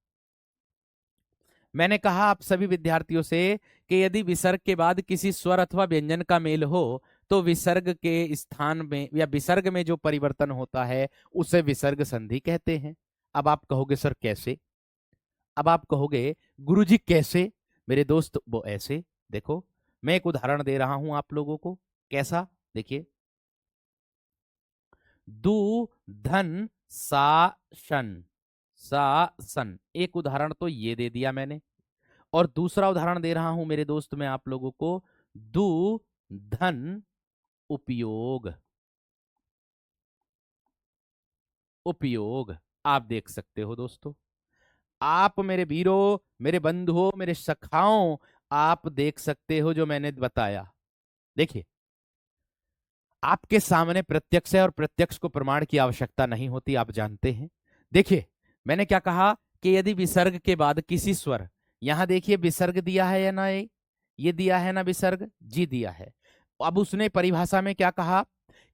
मैंने कहा आप सभी विद्यार्थियों से कि यदि विसर्ग के बाद किसी स्वर अथवा व्यंजन का मेल हो, तो विसर्ग के स्थान में या विसर्ग में जो परिवर्तन होता है उसे विसर्ग संधि कहते हैं। अब आप कहोगे सर कैसे? अब आप कहोगे गुरुजी कैसे? मेरे दोस्त वो ऐसे, देखो मैं एक उदाहरण दे रहा हूं आप लोगों को। कैसा? देखिए, दू धन सा शन, सा सन, एक उदाहरण तो ये दे दिया मैंने, और दूसरा उदाहरण दे रहा हूं मेरे दोस्त मैं आप लोगों को, दू धन उपयोग, उपयोग। आप देख सकते हो दोस्तों, आप मेरे वीरों, मेरे बंधुओं, मेरे सखाओं, आप देख सकते हो जो मैंने बताया। देखिए आपके सामने प्रत्यक्ष है और प्रत्यक्ष को प्रमाण की आवश्यकता नहीं होती, आप जानते हैं। देखिए मैंने क्या कहा कि यदि विसर्ग के बाद किसी स्वर, यहां देखिए विसर्ग दिया है या ना, ये दिया है ना विसर्ग, जी दिया है। अब उसने परिभाषा में क्या कहा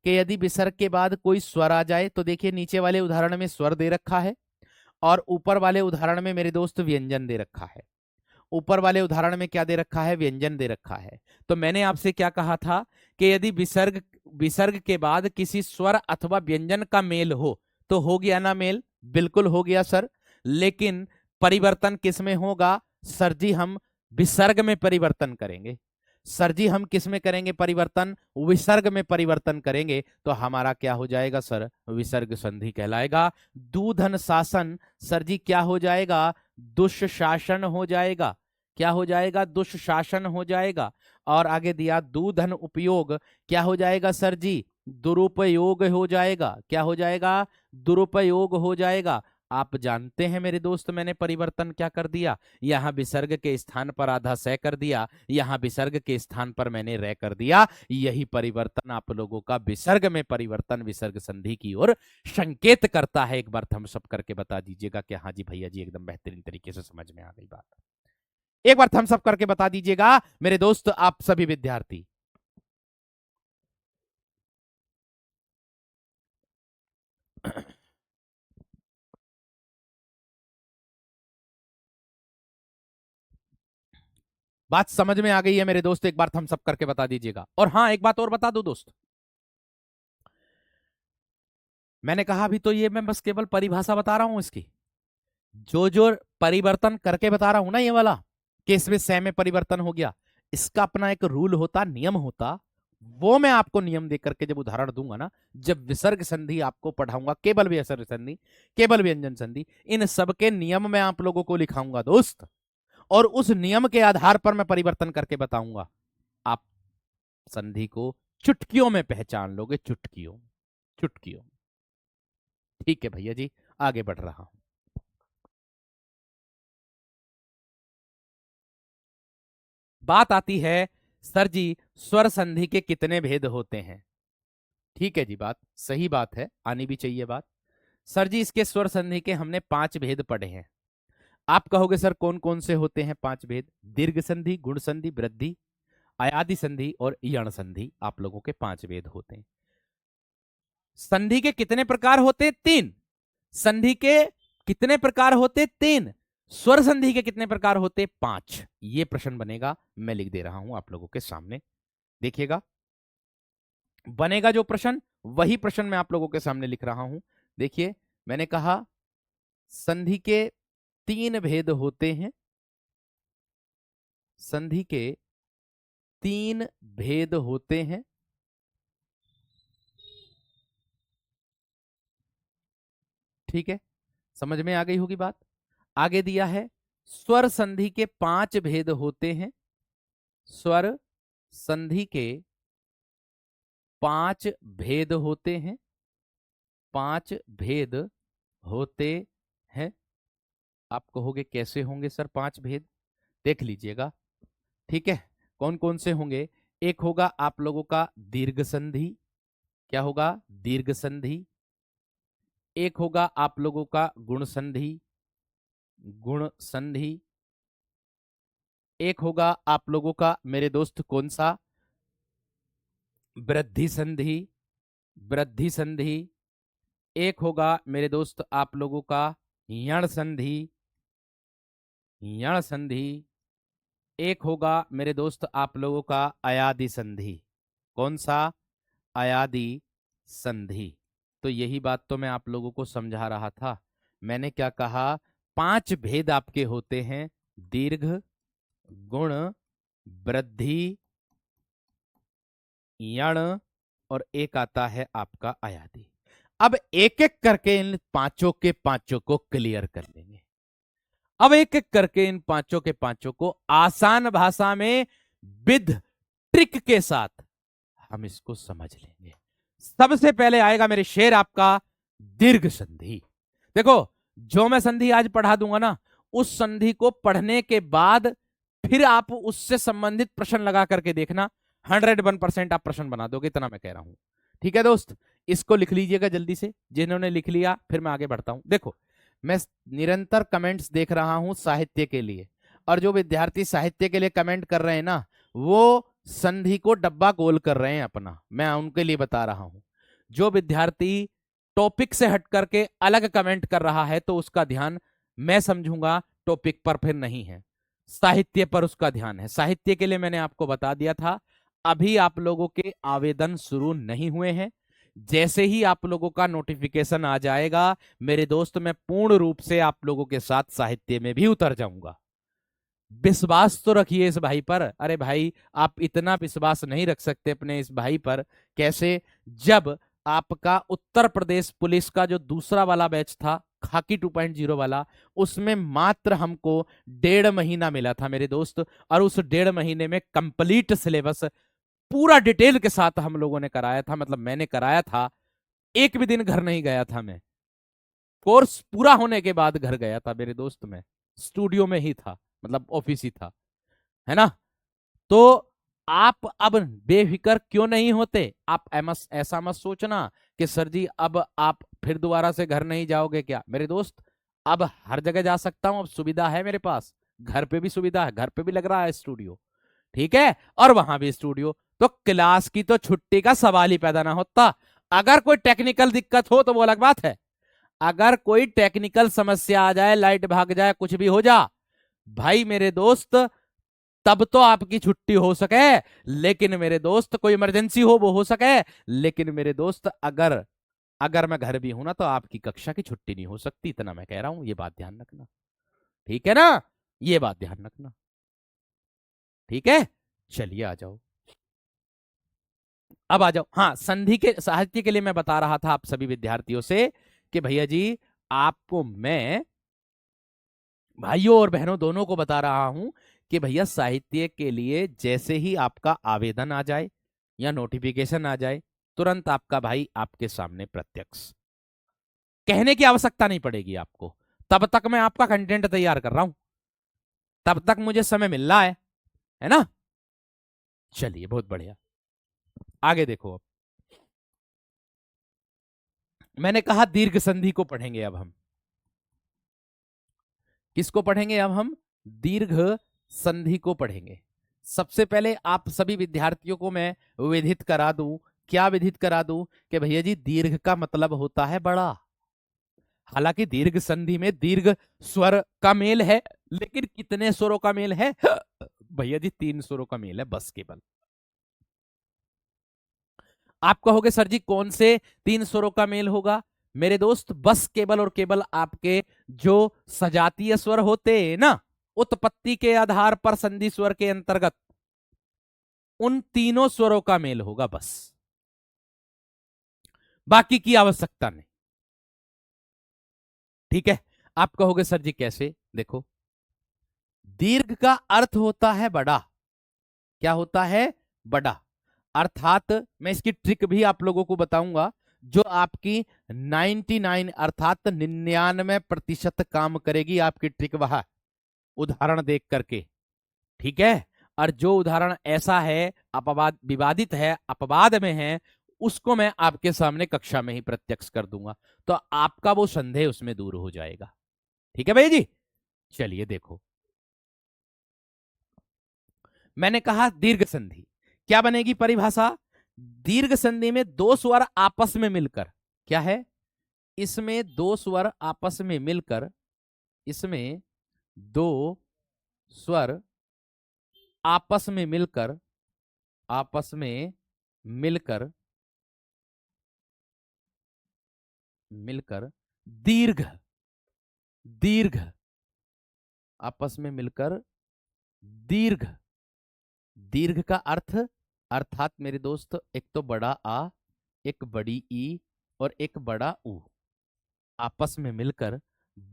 कि यदि विसर्ग के बाद कोई स्वर आ जाए, तो देखिए नीचे वाले उदाहरण में स्वर दे रखा है और ऊपर वाले उदाहरण में मेरे दोस्त व्यंजन दे रखा है। ऊपर वाले उदाहरण में क्या दे रखा है, व्यंजन दे रखा है। तो मैंने आपसे क्या कहा था कि यदि विसर्ग विसर्ग के बाद किसी स्वर अथवा व्यंजन का मेल हो तो हो गया ना मेल, बिल्कुल हो गया सर। लेकिन परिवर्तन किस में होगा सर जी, हम विसर्ग में परिवर्तन करेंगे। सर जी हम किस में करेंगे परिवर्तन, विसर्ग में परिवर्तन करेंगे। तो हमारा क्या हो जाएगा सर, विसर्ग संधि कहलाएगा। दूधन शासन सर जी क्या हो जाएगा, दुष्शासन हो जाएगा। क्या हो जाएगा, दुष्शासन हो जाएगा। और आगे दिया दूधन उपयोग क्या हो जाएगा सर जी, दुरुपयोग हो जाएगा। क्या हो जाएगा, दुरुपयोग हो जाएगा। आप जानते हैं मेरे दोस्त मैंने परिवर्तन क्या कर दिया, यहां विसर्ग के स्थान पर आधा सै कर दिया, यहां विसर्ग के स्थान पर मैंने रे कर दिया। यही परिवर्तन आप लोगों का विसर्ग में परिवर्तन विसर्ग संधि की ओर संकेत करता है। एक बार थम्स अप करके बता दीजिएगा कि हाँ जी भैया जी एकदम बेहतरीन तरीके से समझ में आ गई बात। एक बार थम्स अप करके बता दीजिएगा मेरे दोस्त आप सभी विद्यार्थी। बात समझ में आ गई है मेरे दोस्त, एक बार थम्स अप करके बता दीजिएगा। और हाँ एक बात और बता दो दोस्त, मैंने कहा अभी तो ये मैं बस केवल परिभाषा बता रहा हूं इसकी, जो जो परिवर्तन करके बता रहा हूं ना ये वाला, कि इसमें सै में परिवर्तन हो गया, इसका अपना एक रूल होता, नियम होता। वो मैं आपको नियम देकर के जब उदाहरण दूंगा ना, जब विसर्ग संधि आपको पढ़ाऊंगा, केवल विसर्ग संधि, केवल व्यंजन संधि, इन सब के नियम मैं आप लोगों को लिखाऊंगा दोस्त। और उस नियम के आधार पर मैं परिवर्तन करके बताऊंगा। आप संधि को चुटकियों में पहचान लोगे, चुटकियों चुटकियों। ठीक है भैया जी, आगे बढ़ रहा हूं। बात आती है सर जी स्वर संधि के कितने भेद होते हैं। ठीक है जी, बात सही बात है, आनी भी चाहिए बात। सर जी इसके स्वर संधि के हमने 5 भेद पढ़े हैं। आप कहोगे सर कौन कौन से होते हैं 5 भेद, दीर्घ संधि, गुण संधि, वृद्धि, अयादि संधि और यण संधि, आप लोगों के 5 भेद होते हैं। संधि के कितने प्रकार होते, 3। संधि के कितने प्रकार होते, 3। स्वर संधि के कितने प्रकार होते, 5। ये प्रश्न बनेगा, मैं लिख दे रहा हूं आप लोगों के सामने, देखिएगा बनेगा जो प्रश्न, वही प्रश्न मैं आप लोगों के सामने लिख रहा हूं। देखिए मैंने कहा संधि के 3 भेद होते हैं, संधि के 3 भेद होते हैं। ठीक है, समझ में आ गई होगी बात। आगे दिया है स्वर संधि के 5 भेद होते हैं, स्वर संधि के 5 भेद होते हैं, 5 भेद होते हैं। आप कहोगे कैसे होंगे सर 5 भेद, देख लीजिएगा। ठीक है, कौन कौन से होंगे, एक होगा आप लोगों का दीर्घ संधि, क्या होगा, दीर्घ संधि। एक होगा आप लोगों का गुण संधि, गुण संधि। एक होगा आप लोगों का मेरे दोस्त कौन सा, वृद्धि संधि, वृद्धि संधि। एक होगा मेरे दोस्त आप लोगों का यण संधि, यण संधि। एक होगा मेरे दोस्त आप लोगों का अयादि संधि, कौन सा, अयादि संधि। तो यही बात तो मैं आप लोगों को समझा रहा था। मैंने क्या कहा, 5 भेद आपके होते हैं, दीर्घ, गुण, वृद्धि, यण और एक आता है आपका अयादि। अब एक एक करके इन पांचों के पांचों को क्लियर कर लेंगे। अब एक एक करके इन पांचों के पांचों को आसान भाषा में विद ट्रिक के साथ हम इसको समझ लेंगे। सबसे पहले आएगा मेरे शेर आपका दीर्घ संधि। देखो जो मैं संधि आज पढ़ा दूंगा ना, उस संधि को पढ़ने के बाद फिर आप उससे संबंधित प्रश्न लगा करके देखना, 101% आप प्रश्न बना दोगे, इतना मैं कह रहा हूं। ठीक है दोस्त, इसको लिख लीजिएगा जल्दी से, जिन्होंने लिख लिया फिर मैं आगे बढ़ता हूं। देखो मैं निरंतर कमेंट्स देख रहा हूं साहित्य के लिए, और जो विद्यार्थी साहित्य के लिए कमेंट कर रहे हैं ना, वो संधि को डब्बा गोल कर रहे हैं अपना। मैं उनके लिए बता रहा हूं। जो विद्यार्थी टॉपिक से हट करके अलग कमेंट कर रहा है तो उसका ध्यान, मैं समझूंगा, टॉपिक पर फिर नहीं है, साहित्य पर उसका ध्यान है। साहित्य के लिए मैंने आपको बता दिया था, अभी आप लोगों के आवेदन शुरू नहीं हुए हैं। जैसे ही आप लोगों का नोटिफिकेशन आ जाएगा मेरे दोस्त, मैं पूर्ण रूप से आप लोगों के साथ साहित्य में भी उतर जाऊंगा। विश्वास तो रखिए इस भाई पर। अरे भाई, आप इतना विश्वास नहीं रख सकते अपने इस भाई पर। कैसे? जब आपका उत्तर प्रदेश पुलिस का जो दूसरा वाला बैच था, खाकी 2.0 वाला, उसमें मात्र हमको 1.5 महीना मिला था मेरे दोस्त, और उस 1.5 महीने में कंप्लीट सिलेबस पूरा डिटेल के साथ हम लोगों ने कराया था। मतलब मैंने कराया था, एक भी दिन घर नहीं गया था मैं। कोर्स पूरा होने के बाद घर गया था मेरे दोस्त, मैं स्टूडियो में ही था, मतलब ऑफिस ही था, है ना। तो आप अब बेफिक्र क्यों नहीं होते? आप ऐसा मत सोचना कि सर जी अब आप फिर दोबारा से घर नहीं जाओगे क्या। मेरे दोस्त, अब हर जगह जा सकता हूं, अब सुविधा है मेरे पास, घर पे भी सुविधा है, घर पे भी लग रहा है स्टूडियो, ठीक है, और वहां भी स्टूडियो। तो क्लास की तो छुट्टी का सवाल ही पैदा ना होता। अगर कोई टेक्निकल दिक्कत हो तो वो अलग बात है। अगर कोई टेक्निकल समस्या आ जाए, लाइट भाग जाए, कुछ भी हो जा, भाई मेरे दोस्त, तब तो आपकी छुट्टी हो सके। लेकिन मेरे दोस्त, कोई इमरजेंसी हो वो हो सके, लेकिन मेरे दोस्त अगर अगर मैं घर भी हूं ना तो आपकी कक्षा की छुट्टी नहीं हो सकती। इतना मैं कह रहा हूं, ये बात ध्यान रखना, ठीक है ना। ये बात ध्यान रखना, ठीक है। चलिए आ जाओ, अब आ जाओ। हाँ, संधि के साहित्य के लिए मैं बता रहा था आप सभी विद्यार्थियों से कि भैया जी, आपको मैं, भाइयों और बहनों दोनों को बता रहा हूं कि भैया साहित्य के लिए जैसे ही आपका आवेदन आ जाए या नोटिफिकेशन आ जाए, तुरंत आपका भाई आपके सामने प्रत्यक्ष, कहने की आवश्यकता नहीं पड़ेगी आपको। तब तक मैं आपका कंटेंट तैयार कर रहा हूं, तब तक मुझे समय मिल रहा है ना। चलिए, बहुत बढ़िया, आगे देखो। अब मैंने कहा दीर्घ संधि को पढ़ेंगे अब हम। किसको पढ़ेंगे अब हम? दीर्घ संधि को पढ़ेंगे। सबसे पहले आप सभी विद्यार्थियों को मैं विदित करा दूं। क्या विदित करा दूं? कि भैया जी, दीर्घ का मतलब होता है बड़ा। हालांकि दीर्घ संधि में दीर्घ स्वर का मेल है, लेकिन कितने स्वरों का मेल है? भैया जी 3 स्वरों का मेल है बस, केवल। आप कहोगे सर जी कौन से 3 स्वरों का मेल होगा? मेरे दोस्त, बस केवल और केवल आपके जो सजातीय स्वर होते हैं ना, उत्पत्ति के आधार पर संधि स्वर के अंतर्गत, उन तीनों स्वरों का मेल होगा बस, बाकी की आवश्यकता नहीं, ठीक है। आप कहोगे सर जी कैसे? देखो, दीर्घ का अर्थ होता है बड़ा। क्या होता है? बड़ा। अर्थात मैं इसकी ट्रिक भी आप लोगों को बताऊंगा, जो आपकी 99 अर्थात 99% काम करेगी आपकी ट्रिक, वह उदाहरण देख करके, ठीक है। और जो उदाहरण ऐसा है, अपवाद विवादित है, अपवाद में है, उसको मैं आपके सामने कक्षा में ही प्रत्यक्ष कर दूंगा, तो आपका वो संदेह उसमें दूर हो जाएगा, ठीक है भैया जी। चलिए देखो, मैंने कहा दीर्घ संधि क्या बनेगी परिभाषा? दीर्घ संधि में दो स्वर आपस में मिलकर, क्या है? इसमें दो स्वर आपस में मिलकर, इसमें दो स्वर आपस में मिलकर, आपस में मिलकर, मिलकर दीर्घ, दीर्घ, आपस में मिलकर दीर्घ। दीर्घ का अर्थ, अर्थात मेरे दोस्त, एक तो बड़ा आ, एक बड़ी ई, और एक बड़ा ऊ, आपस में मिलकर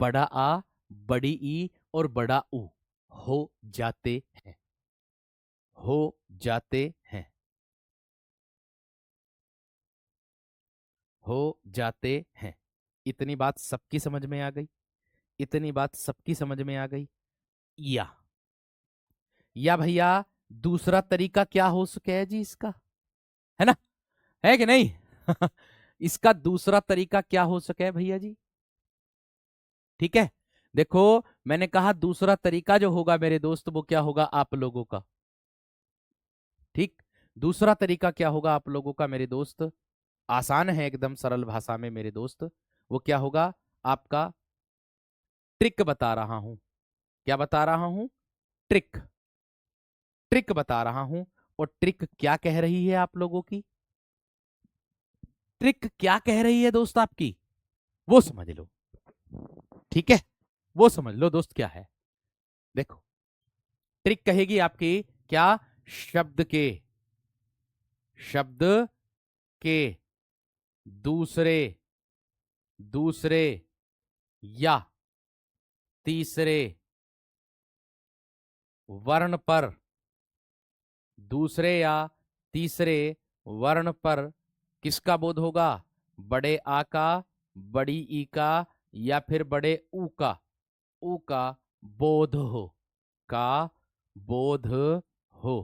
बड़ा आ, बड़ी ई और बड़ा ऊ हो जाते हैं, हो जाते हैं, हो जाते हैं। इतनी बात सबकी समझ में आ गई? इतनी बात सबकी समझ में आ गई? या या भैया, दूसरा तरीका क्या हो सके है जी इसका, है ना, है कि नहीं? इसका दूसरा तरीका क्या हो सके भैया जी? ठीक है, देखो मैंने कहा दूसरा तरीका जो होगा मेरे दोस्त वो क्या होगा आप लोगों का। ठीक, दूसरा तरीका क्या होगा आप लोगों का मेरे दोस्त, आसान है एकदम सरल भाषा में मेरे दोस्त, वो क्या होगा आपका, ट्रिक बता रहा हूं। क्या बता रहा हूं, ट्रिक, ट्रिक बता रहा हूं। और ट्रिक क्या कह रही है आप लोगों की, ट्रिक क्या कह रही है दोस्त आपकी, वो समझ लो। ठीक है, वो समझ लो दोस्त क्या है। देखो ट्रिक कहेगी आपकी क्या, शब्द के, शब्द के दूसरे, दूसरे या तीसरे वर्ण पर, दूसरे या तीसरे वर्ण पर किसका बोध होगा, बड़े आ का, बड़ी ई का, या फिर बड़े ऊ का, ऊ का बोध हो, का बोध हो,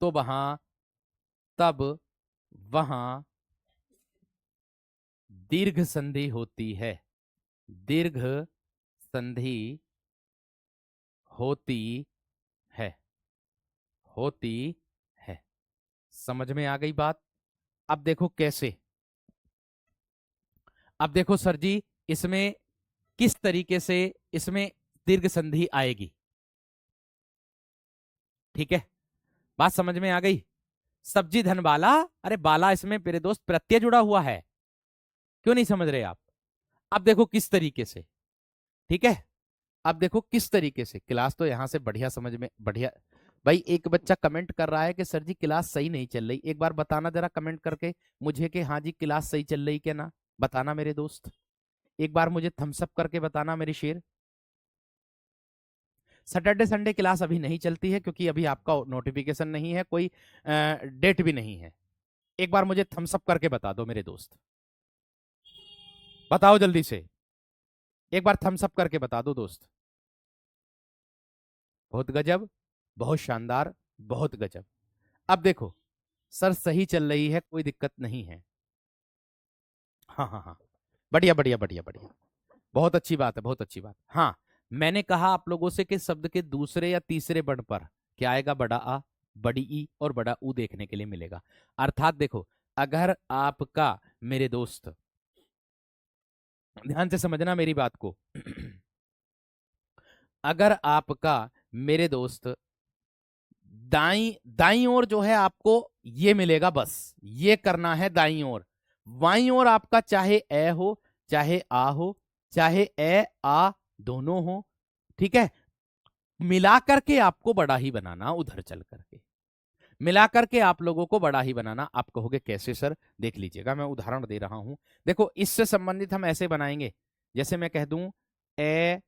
तो वहां, तब वहां दीर्घ संधि होती है, दीर्घ संधि होती है, होती है। समझ में आ गई बात। अब देखो कैसे, अब देखो सर जी इसमें किस तरीके से इसमें दीर्घ संधि आएगी। ठीक है, बात समझ में आ गई। सब्जी धन बाला, अरे बाला इसमें मेरे दोस्त प्रत्यय जुड़ा हुआ है, क्यों नहीं समझ रहे आप। अब देखो किस तरीके से, ठीक है, अब देखो किस तरीके से, क्लास तो यहां से बढ़िया समझ में बढ़िया। भाई एक बच्चा कमेंट कर रहा है कि सर जी क्लास सही नहीं चल रही, एक बार बताना जरा कमेंट करके मुझे कि हाँ जी क्लास सही चल रही क्या ना, बताना मेरे दोस्त, एक बार मुझे थम्स अप करके बताना मेरी शेर। सैटरडे संडे क्लास अभी नहीं चलती है क्योंकि अभी आपका नोटिफिकेशन नहीं है, कोई डेट भी नहीं है। एक बार मुझे थम्स अप करके बता दो मेरे दोस्त, बताओ जल्दी से, एक बार थम्स अप करके बता दो दोस्त। बहुत गजब, बहुत शानदार, बहुत गजब। अब देखो सर सही चल रही है, कोई दिक्कत नहीं है। हाँ हाँ हाँ, बढ़िया बढ़िया बढ़िया बढ़िया, बहुत अच्छी बात है, बहुत अच्छी बात। हाँ, मैंने कहा आप लोगों से कि शब्द के दूसरे या तीसरे वर्ण पर क्या आएगा, बड़ा आ, बड़ी ई और बड़ा ऊ देखने के लिए मिलेगा। अर्थात देखो अगर आपका मेरे दोस्त, ध्यान से समझना मेरी बात को, अगर आपका मेरे दोस्त दाई दाई ओर जो है आपको ये मिलेगा, बस ये करना है दाई ओर, वाई ओर आपका चाहे ए हो, चाहे आ हो, चाहे ए आ दोनों हो, ठीक है, मिला करके आपको बड़ा ही बनाना, उधर चल करके मिला करके आप लोगों को बड़ा ही बनाना। आप कहोगे कैसे सर, देख लीजिएगा मैं उदाहरण दे रहा हूं। देखो इससे संबंधित हम ऐसे बनाएंगे, जैसे मैं कह दूं ए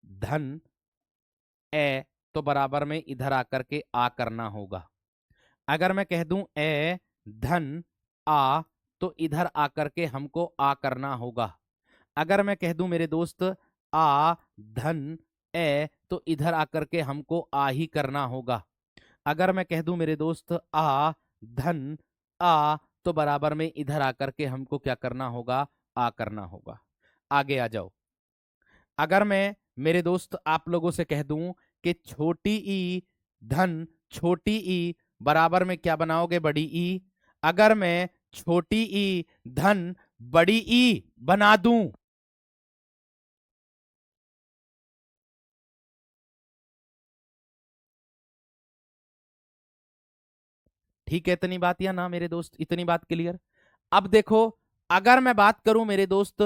धन ए, तो बराबर में इधर आकर के आ करना होगा। अगर मैं कह दूं ए धन आ, तो इधर आकर के हमको आ करना होगा। अगर मैं कह दूं मेरे दोस्त आ धन ए, तो इधर आकर के हमको आ ही करना होगा। अगर मैं कह दूं मेरे दोस्त आ धन आ, तो बराबर में इधर आकर के हमको क्या करना होगा, आ करना होगा। आगे आ जाओ, अगर मैं मेरे दोस्त आप लोगों से कह दूं कि छोटी ई धन छोटी ई, बराबर में क्या बनाओगे, बड़ी ई। अगर मैं छोटी ई धन बड़ी ई बना दूं, ठीक है, इतनी बात या ना मेरे दोस्त, इतनी बात क्लियर। अब देखो अगर मैं बात करूं मेरे दोस्त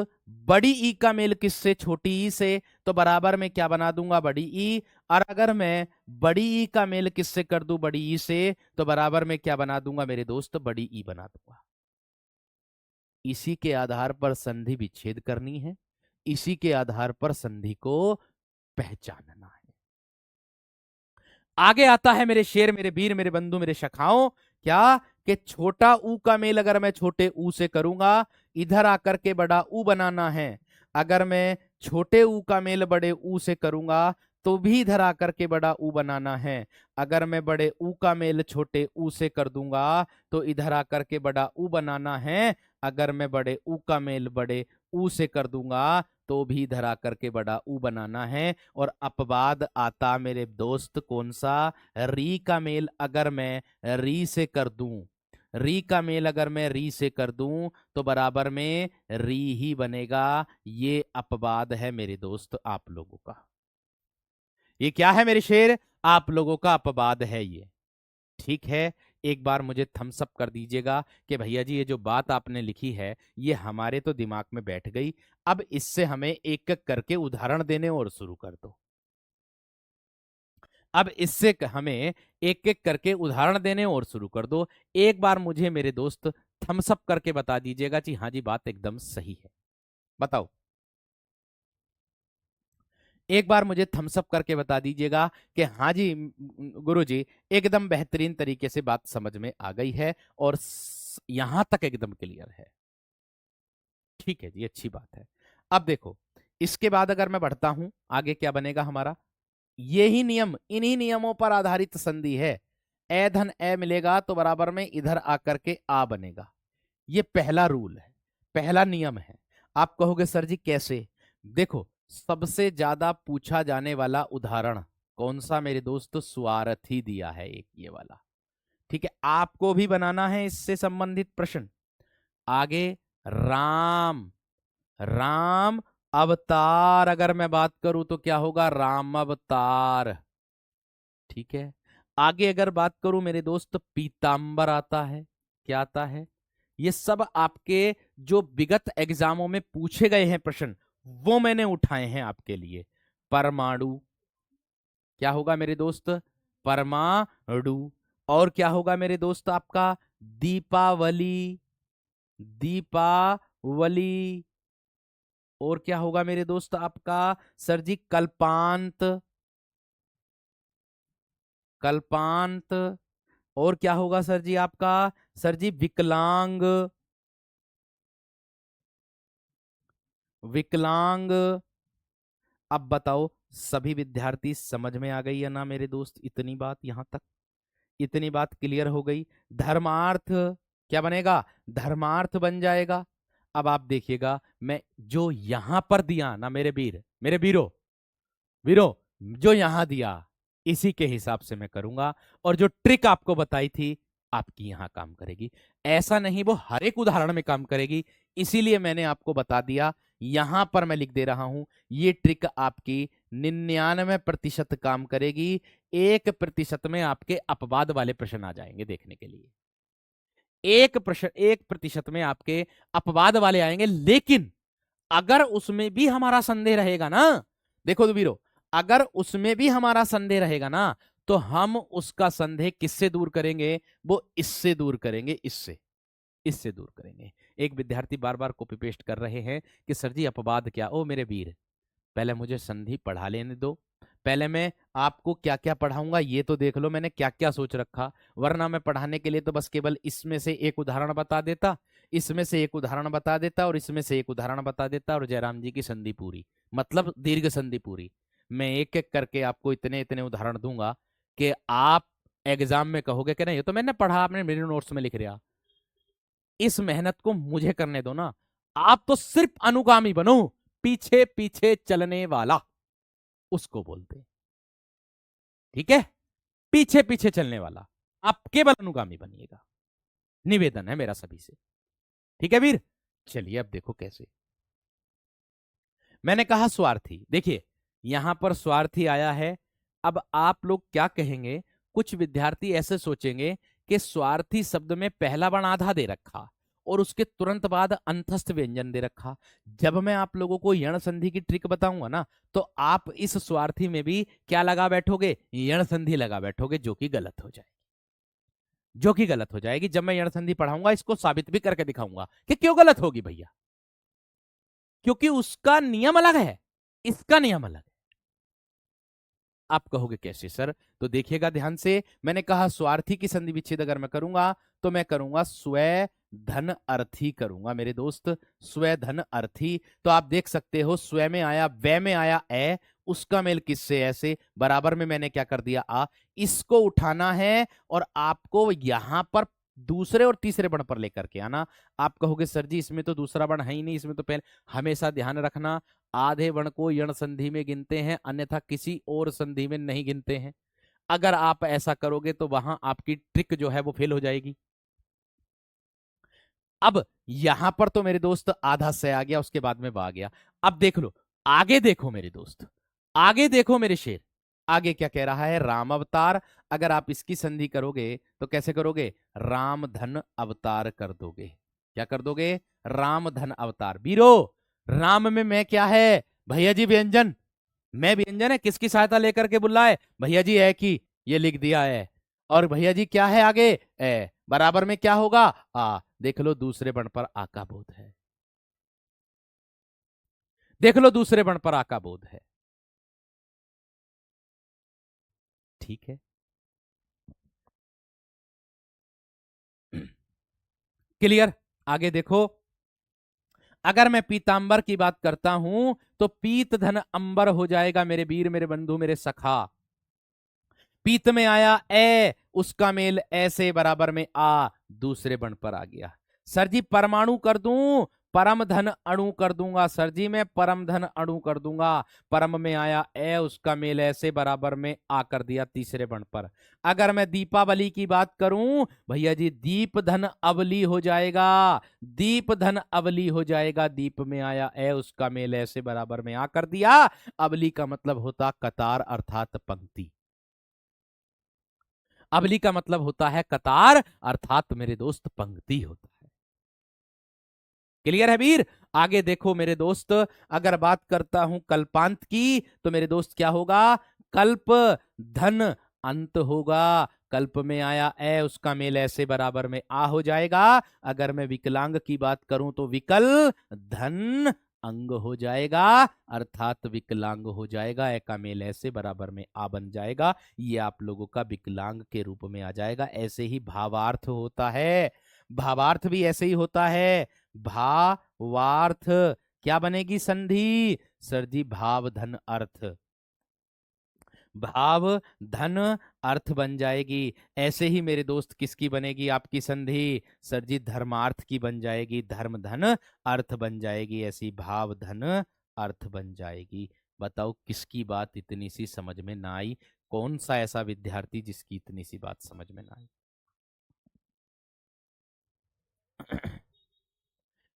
बड़ी ई का मेल किससे, छोटी ई से, तो बराबर में क्या बना दूंगा, बड़ी ई। और अगर मैं बड़ी ई का मेल किससे कर दूं, बड़ी ई से, तो बराबर में क्या बना दूंगा मेरे दोस्त, बड़ी ई बना दूंगा। इसी के आधार पर संधि विच्छेद करनी है, इसी के आधार पर संधि को पहचानना है। आगे आता है मेरे शेर, मेरे वीर, मेरे बंधु, मेरे सखाओं, क्या कि छोटा ऊ का मेल अगर मैं छोटे ऊ से करूंगा, इधर आकर के बड़ा ऊ बनाना है। अगर मैं छोटे ऊ का मेल बड़े ऊ से करूंगा, तो भी इधर आकर के बड़ा ऊ बनाना है। अगर मैं बड़े ऊ का मेल छोटे ऊ से कर दूंगा, तो इधर आकर के बड़ा ऊ बनाना है। अगर मैं बड़े ऊ का मेल बड़े ऊ से कर दूंगा तो भी धरा करके बड़ा ऊ बनाना है। और अपवाद आता मेरे दोस्त कौन सा, री का मेल अगर मैं री से कर दूं, री का मेल अगर मैं री से कर दूं तो बराबर में री ही बनेगा। ये अपवाद है मेरे दोस्त आप लोगों का। ये क्या है मेरे शेर, आप लोगों का अपवाद है ये। ठीक है, एक बार मुझे थम्स अप कर दीजिएगा कि भैया जी ये जो बात आपने लिखी है ये हमारे तो दिमाग में बैठ गई। अब इससे हमें एक एक करके उदाहरण देने और शुरू कर दो। अब इससे हमें एक एक करके उदाहरण देने और शुरू कर दो। एक बार मुझे मेरे दोस्त थम्स अप करके बता दीजिएगा जी हाँ जी बात एकदम सही है। बताओ, एक बार मुझे थम्स अप करके बता दीजिएगा कि हाँ जी गुरुजी एकदम बेहतरीन तरीके से बात समझ में आ गई है और यहां तक एकदम क्लियर है। ठीक है जी, अच्छी बात है। अब देखो, इसके बाद अगर मैं बढ़ता हूं आगे क्या बनेगा हमारा, यही नियम, इन्हीं नियमों पर आधारित संधि है। ए धन ए मिलेगा तो बराबर में इधर आकर के आ बनेगा। ये पहला रूल है, पहला नियम है। आप कहोगे सर जी कैसे, देखो सबसे ज्यादा पूछा जाने वाला उदाहरण कौन सा मेरे दोस्त, स्वार्थी दिया है एक ये वाला। ठीक है, आपको भी बनाना है इससे संबंधित प्रश्न। आगे राम, राम अवतार अगर मैं बात करूं तो क्या होगा, राम अवतार। ठीक है, आगे अगर बात करूं मेरे दोस्त पीतांबर आता है, क्या आता है, ये सब आपके जो विगत एग्जामों में पूछे गए हैं प्रश्न वो मैंने उठाए हैं आपके लिए। परमाणु क्या होगा मेरे दोस्त, परमाणु। और क्या होगा मेरे दोस्त आपका, दीपावली, दीपावली। और क्या होगा मेरे दोस्त आपका सर जी, कल्पांत, कल्पांत। और क्या होगा सर जी आपका, सर जी विकलांग, विकलांग। अब बताओ सभी विद्यार्थी समझ में आ गई है ना मेरे दोस्त, इतनी बात यहां तक, इतनी बात क्लियर हो गई। धर्मार्थ क्या बनेगा, धर्मार्थ बन जाएगा। अब आप देखिएगा मैं जो यहां पर दिया ना मेरे वीर, मेरे वीरो, वीरो जो यहां दिया इसी के हिसाब से मैं करूंगा। और जो ट्रिक आपको बताई थी आपकी यहां काम करेगी, ऐसा नहीं वो हर एक उदाहरण में काम करेगी। इसीलिए मैंने आपको बता दिया, यहां पर मैं लिख दे रहा हूं ये ट्रिक आपकी 99% काम करेगी। 1% में आपके अपवाद वाले प्रश्न आ जाएंगे देखने के लिए। 1% में आपके अपवाद वाले आएंगे, लेकिन अगर उसमें भी हमारा संदेह रहेगा ना, देखो वीरो, अगर उसमें भी हमारा संदेह रहेगा ना तो हम उसका संदेह किससे दूर करेंगे, वो इससे दूर करेंगे, इससे, इससे दूर करेंगे। एक विद्यार्थी बार बार कॉपी पेस्ट कर रहे हैं कि सर जी अपवाद क्या, ओ मेरे वीर पहले मुझे संधि पढ़ा लेने दो, पहले मैं आपको क्या क्या पढ़ाऊंगा ये तो देख लो मैंने क्या क्या सोच रखा। वरना मैं पढ़ाने के लिए तो बस केवल इसमें से एक उदाहरण बता देता, इसमें से एक उदाहरण बता देता और इसमें से एक उदाहरण बता देता और जयराम जी की संधि पूरी, मतलब दीर्घ संधि पूरी। मैं एक एक करके आपको इतने इतने उदाहरण दूंगा कि आप एग्जाम में कहोगे कि नहीं ये तो मैंने पढ़ा, आपने मेरे नोट्स में लिख रहा। इस मेहनत को मुझे करने दो ना, आप तो सिर्फ अनुगामी बनो, पीछे पीछे चलने वाला उसको बोलते, ठीक है, पीछे पीछे चलने वाला, आप केवल अनुगामी बनिएगा, निवेदन है मेरा सभी से। ठीक है वीर, चलिए अब देखो कैसे। मैंने कहा स्वार्थी, देखिए यहां पर स्वार्थी आया है। अब आप लोग क्या कहेंगे, कुछ विद्यार्थी ऐसे सोचेंगे कि स्वार्थी शब्द में पहला वर्ण आधा दे रखा और उसके तुरंत बाद अंतस्थ व्यंजन दे रखा। जब मैं आप लोगों को यण संधि की ट्रिक बताऊंगा ना तो आप इस स्वार्थी में भी क्या लगा बैठोगे, यण संधि लगा बैठोगे, जो कि गलत हो जाएगी, जो कि गलत हो जाएगी। जब मैं यण संधि पढ़ाऊंगा इसको साबित भी करके दिखाऊंगा कि क्यों गलत होगी भैया, क्योंकि उसका नियम अलग है, इसका नियम अलग है। आप कहोगे कैसे सर, तो देखिएगा ध्यान से, मैंने कहा स्वार्थी की संधि विच्छेद अगर मैं करूंगा तो मैं करूंगा स्व धन अर्थी करूंगा मेरे दोस्त, स्व धन अर्थी। तो आप देख सकते हो स्व में आया, व में आया ए, उसका मेल किससे, ऐसे बराबर में मैंने क्या कर दिया आ, इसको उठाना है और आपको यहां पर दूसरे और तीसरे बण पर लेकर के आना। आप कहोगे सर जी इसमें तो दूसरा बण है ही नहीं, इसमें तो पहले। हमेशा ध्यान रखना, आधे बण को यण संधि में गिनते हैं, अन्यथा किसी और संधि में नहीं गिनते हैं। अगर आप ऐसा करोगे तो वहां आपकी ट्रिक जो है वो फेल हो जाएगी। अब यहां पर तो मेरे दोस्त आधा से आ गया, उसके बाद में ब आ गया। अब देख लो, आगे देखो मेरे दोस्त, आगे देखो मेरे शेर, आगे क्या कह रहा है, राम अवतार। अगर आप इसकी संधि करोगे तो कैसे करोगे, राम धन अवतार कर दोगे। क्या कर दोगे, राम धन अवतार। बीरो, राम में मैं क्या है, भैया जी व्यंजन, मैं व्यंजन है, किसकी सहायता लेकर के बुलाए, भैया जी है की, ये लिख दिया है। और भैया जी क्या है आगे, ए, बराबर में क्या होगा, आ। देख लो दूसरे बण पर आ का बोध है, देख लो दूसरे बण पर आ का बोध है। ठीक है, क्लियर। आगे देखो, अगर मैं पीतांबर की बात करता हूं तो पीत धन अंबर हो जाएगा मेरे वीर, मेरे बंधु, मेरे सखा। पीत में आया ए, उसका मेल ऐसे बराबर में आ, दूसरे बण पर आ गया। सर जी परमाणु कर दूं, परम धन अणु कर दूंगा, सर जी मैं परम धन अणु कर दूंगा। परम में आया ए, उसका मेल ऐसे बराबर में आ कर दिया तीसरे बण पर। अगर मैं दीपावली की बात करूं, भैया जी दीप धन अवली हो जाएगा, दीप धन अवली हो जाएगा। दीप में आया ए, उसका मेल ऐसे बराबर में आ कर दिया। अवली का मतलब होता कतार अर्थात पंक्ति, अवली का मतलब होता है कतार अर्थात मेरे दोस्त पंक्ति होता है। क्लियर है वीर। आगे देखो मेरे दोस्त, अगर बात करता हूं कल्पांत की तो मेरे दोस्त क्या होगा, कल्प धन अंत होगा। कल्प में आया ए, उसका मेल ऐसे बराबर में आ हो जाएगा। अगर मैं विकलांग की बात करूं तो विकल धन अंग हो जाएगा, अर्थात विकलांग हो जाएगा। ए का मेल ऐसे बराबर में आ बन जाएगा। ये आप लोगों का विकलांग के रूप में आ जाएगा। ऐसे ही भावार्थ होता है, भावार्थ भी ऐसे ही होता है। भावार्थ क्या बनेगी संधि, सर जी भाव धन अर्थ, भाव धन अर्थ बन जाएगी। ऐसे ही मेरे दोस्त किसकी बनेगी आपकी संधि, सर जी धर्मार्थ की बन जाएगी, धर्म धन अर्थ बन जाएगी, ऐसी भाव धन अर्थ बन जाएगी। बताओ किसकी बात इतनी सी समझ में ना आई, कौन सा ऐसा विद्यार्थी जिसकी इतनी सी बात समझ में ना आई।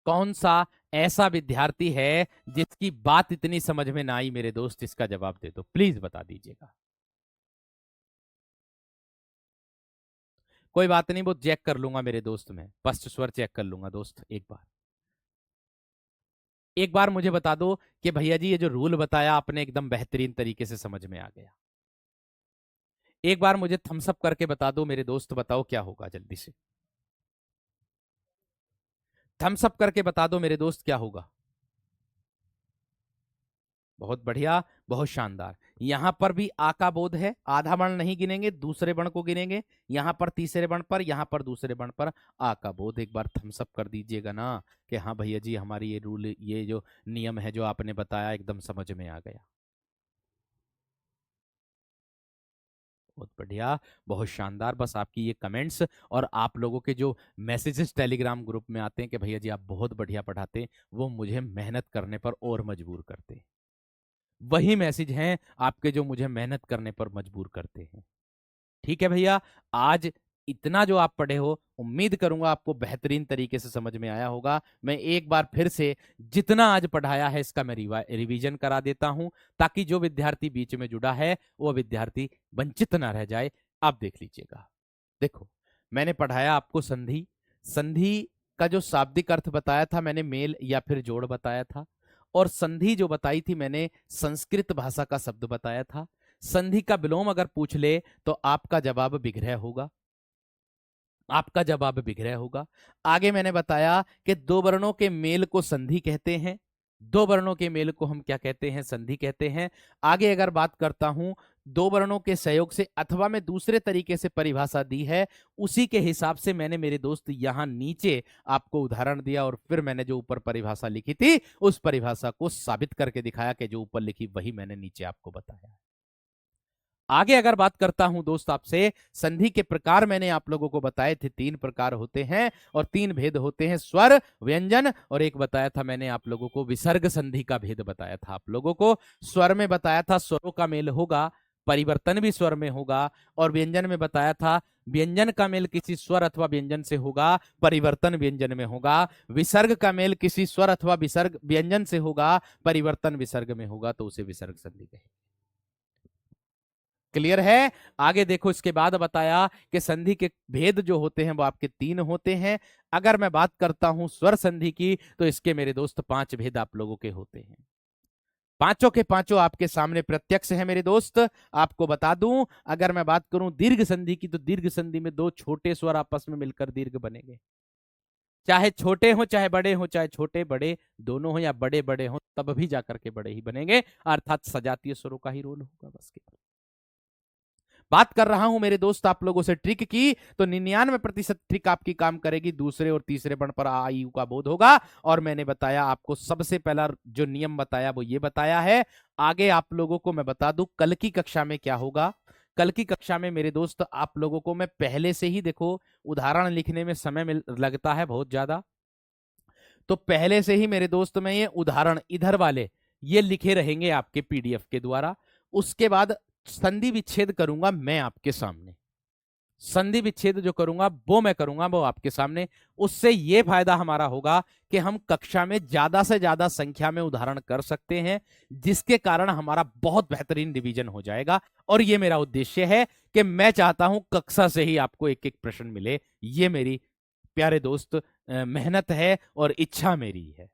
कौन सा ऐसा विद्यार्थी है जिसकी बात इतनी समझ में ना आई मेरे दोस्त, इसका जवाब दे दो प्लीज, बता दीजिएगा। कोई बात नहीं, वो चेक कर लूंगा मेरे दोस्त, में स्पष्ट स्वर चेक कर लूंगा दोस्त। एक बार, एक बार मुझे बता दो कि भैया जी ये जो रूल बताया आपने एकदम बेहतरीन तरीके से समझ में आ गया। एक बार मुझे थम्सअप करके बता दो मेरे दोस्त, बताओ क्या होगा जल्दी से, थम्सअप करके बता दो मेरे दोस्त क्या होगा। बहुत बढ़िया, बहुत शानदार। यहां पर भी आ का बोध है, आधा बण नहीं गिनेंगे, दूसरे बण को गिनेंगे। यहां पर तीसरे बण पर, यहां पर दूसरे बण पर आ का बोध। एक बार थम्स अप कर दीजिएगा ना कि हाँ भैया जी हमारी ये रूल, ये जो नियम है जो आपने बताया एकदम समझ में आ गया। बहुत बढ़िया, बहुत शानदार। बस आपकी ये कमेंट्स और आप लोगों के जो मैसेजेस टेलीग्राम ग्रुप में आते हैं कि भैया जी आप बहुत बढ़िया पढ़ाते हैं, वो मुझे मेहनत करने पर और मजबूर करते हैं। वही मैसेज हैं आपके जो मुझे मेहनत करने पर मजबूर करते हैं। ठीक है भैया, आज इतना जो आप पढ़े हो, उम्मीद करूंगा आपको बेहतरीन तरीके से समझ में आया होगा। मैं एक बार फिर से जितना आज पढ़ाया है इसका मैं रिवीजन करा देता हूं, ताकि जो विद्यार्थी बीच में जुड़ा है वो विद्यार्थी वंचित ना रह जाए। आप देख लीजिएगा, देखो मैंने पढ़ाया आपको संधि, संधि का जो शाब्दिक अर्थ बताया था मैंने मेल या फिर जोड़ बताया था, और संधि जो बताई थी मैंने संस्कृत भाषा का शब्द बताया था। संधि का विलोम अगर पूछ ले तो आपका जवाब विग्रह होगा, आपका जवाब विग्रह होगा। आगे मैंने बताया कि दो वर्णों के मेल को संधि कहते हैं, दो वर्णों के मेल को हम क्या कहते हैं, संधि कहते हैं। आगे अगर बात करता हूं दो वर्णों के सहयोग से, अथवा मैं दूसरे तरीके से परिभाषा दी है, उसी के हिसाब से मैंने मेरे दोस्त यहां नीचे आपको उदाहरण दिया, और फिर मैंने जो ऊपर परिभाषा लिखी थी उस परिभाषा को साबित करके दिखाया कि जो ऊपर लिखी वही मैंने नीचे आपको बताया। आगे अगर बात करता हूं दोस्त आपसे, संधि के प्रकार मैंने आप लोगों को बताए थे, 3 प्रकार होते हैं और 3 भेद होते हैं, स्वर, व्यंजन और एक बताया था मैंने आप लोगों को विसर्ग संधि का भेद बताया था आप लोगों को। स्वर में बताया था स्वरों का मेल होगा, परिवर्तन भी स्वर में होगा, और व्यंजन में बताया था व्यंजन का मेल किसी स्वर अथवा व्यंजन से होगा, परिवर्तन व्यंजन में होगा। विसर्ग का मेल किसी स्वर अथवा विसर्ग व्यंजन से होगा, परिवर्तन विसर्ग में होगा, तो उसे विसर्ग संधि कहेंगे। क्लियर है? आगे देखो, इसके बाद बताया कि संधि के भेद जो होते हैं वो आपके 3 होते हैं। अगर मैं बात करता हूं स्वर संधि की, तो इसके मेरे दोस्त 5 भेद आप लोगों के होते हैं। पांचों के पांचों आपके सामने प्रत्यक्ष है मेरे दोस्त। आपको बता दूं, अगर मैं बात करूं दीर्घ संधि की, तो दीर्घ संधि में 2 छोटे स्वर आपस में मिलकर दीर्घ बनेंगे। चाहे छोटे हो चाहे बड़े हो, चाहे छोटे बड़े दोनों हो या बड़े बड़े हो, तब भी जाकर के बड़े ही बनेंगे, अर्थात सजातीय स्वरों का ही रोल होगा बस। के बात कर रहा हूं मेरे दोस्त आप लोगों से ट्रिक की, तो 99% ट्रिक आपकी काम करेगी, दूसरे और तीसरे वर्ण पर आ यू का बोध होगा। और मैंने बताया आपको, सबसे पहला जो नियम बताया वो ये बताया है। आगे आप लोगों को मैं बता दूं कल की कक्षा में क्या होगा। कल की कक्षा में मेरे दोस्त आप लोगों को मैं पहले से ही, देखो उदाहरण लिखने में समय लगता है बहुत ज्यादा, तो पहले से ही मेरे दोस्त में ये उदाहरण इधर वाले ये लिखे रहेंगे आपके पीडीएफ के द्वारा। उसके बाद संधि विच्छेद करूंगा मैं आपके सामने, संधि विच्छेद जो करूंगा वो मैं करूंगा वो आपके सामने। उससे ये फायदा हमारा होगा कि हम कक्षा में ज्यादा से ज्यादा संख्या में उदाहरण कर सकते हैं, जिसके कारण हमारा बहुत बेहतरीन रिवीजन हो जाएगा। और ये मेरा उद्देश्य है कि मैं चाहता हूं कक्षा से ही आपको एक एक प्रश्न मिले। ये मेरी प्यारे दोस्त मेहनत है और इच्छा मेरी है।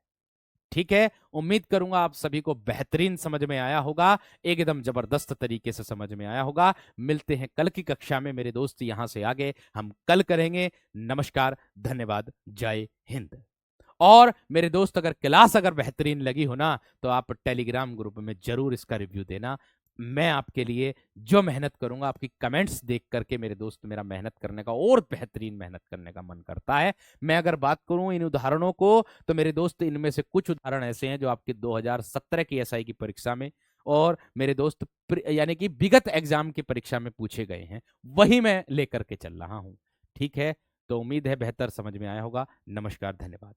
ठीक है, उम्मीद करूंगा आप सभी को बेहतरीन समझ में आया होगा, एकदम जबरदस्त तरीके से समझ में आया होगा। मिलते हैं कल की कक्षा में मेरे दोस्त, यहां से आगे हम कल करेंगे। नमस्कार, धन्यवाद, जय हिंद। और मेरे दोस्त अगर क्लास अगर बेहतरीन लगी हो ना, तो आप टेलीग्राम ग्रुप में जरूर इसका रिव्यू देना। मैं आपके लिए जो मेहनत करूंगा, आपकी कमेंट्स देख करके मेरे दोस्त मेरा मेहनत करने का और बेहतरीन मेहनत करने का मन करता है। मैं अगर बात करूं इन उदाहरणों को, तो मेरे दोस्त इनमें से कुछ उदाहरण ऐसे हैं जो आपके 2017 की एसआई की परीक्षा में और मेरे दोस्त यानी कि विगत एग्जाम की परीक्षा में पूछे गए हैं, वही मैं लेकर के चल रहा हूं। ठीक है, तो उम्मीद है बेहतर समझ में आया होगा। नमस्कार, धन्यवाद।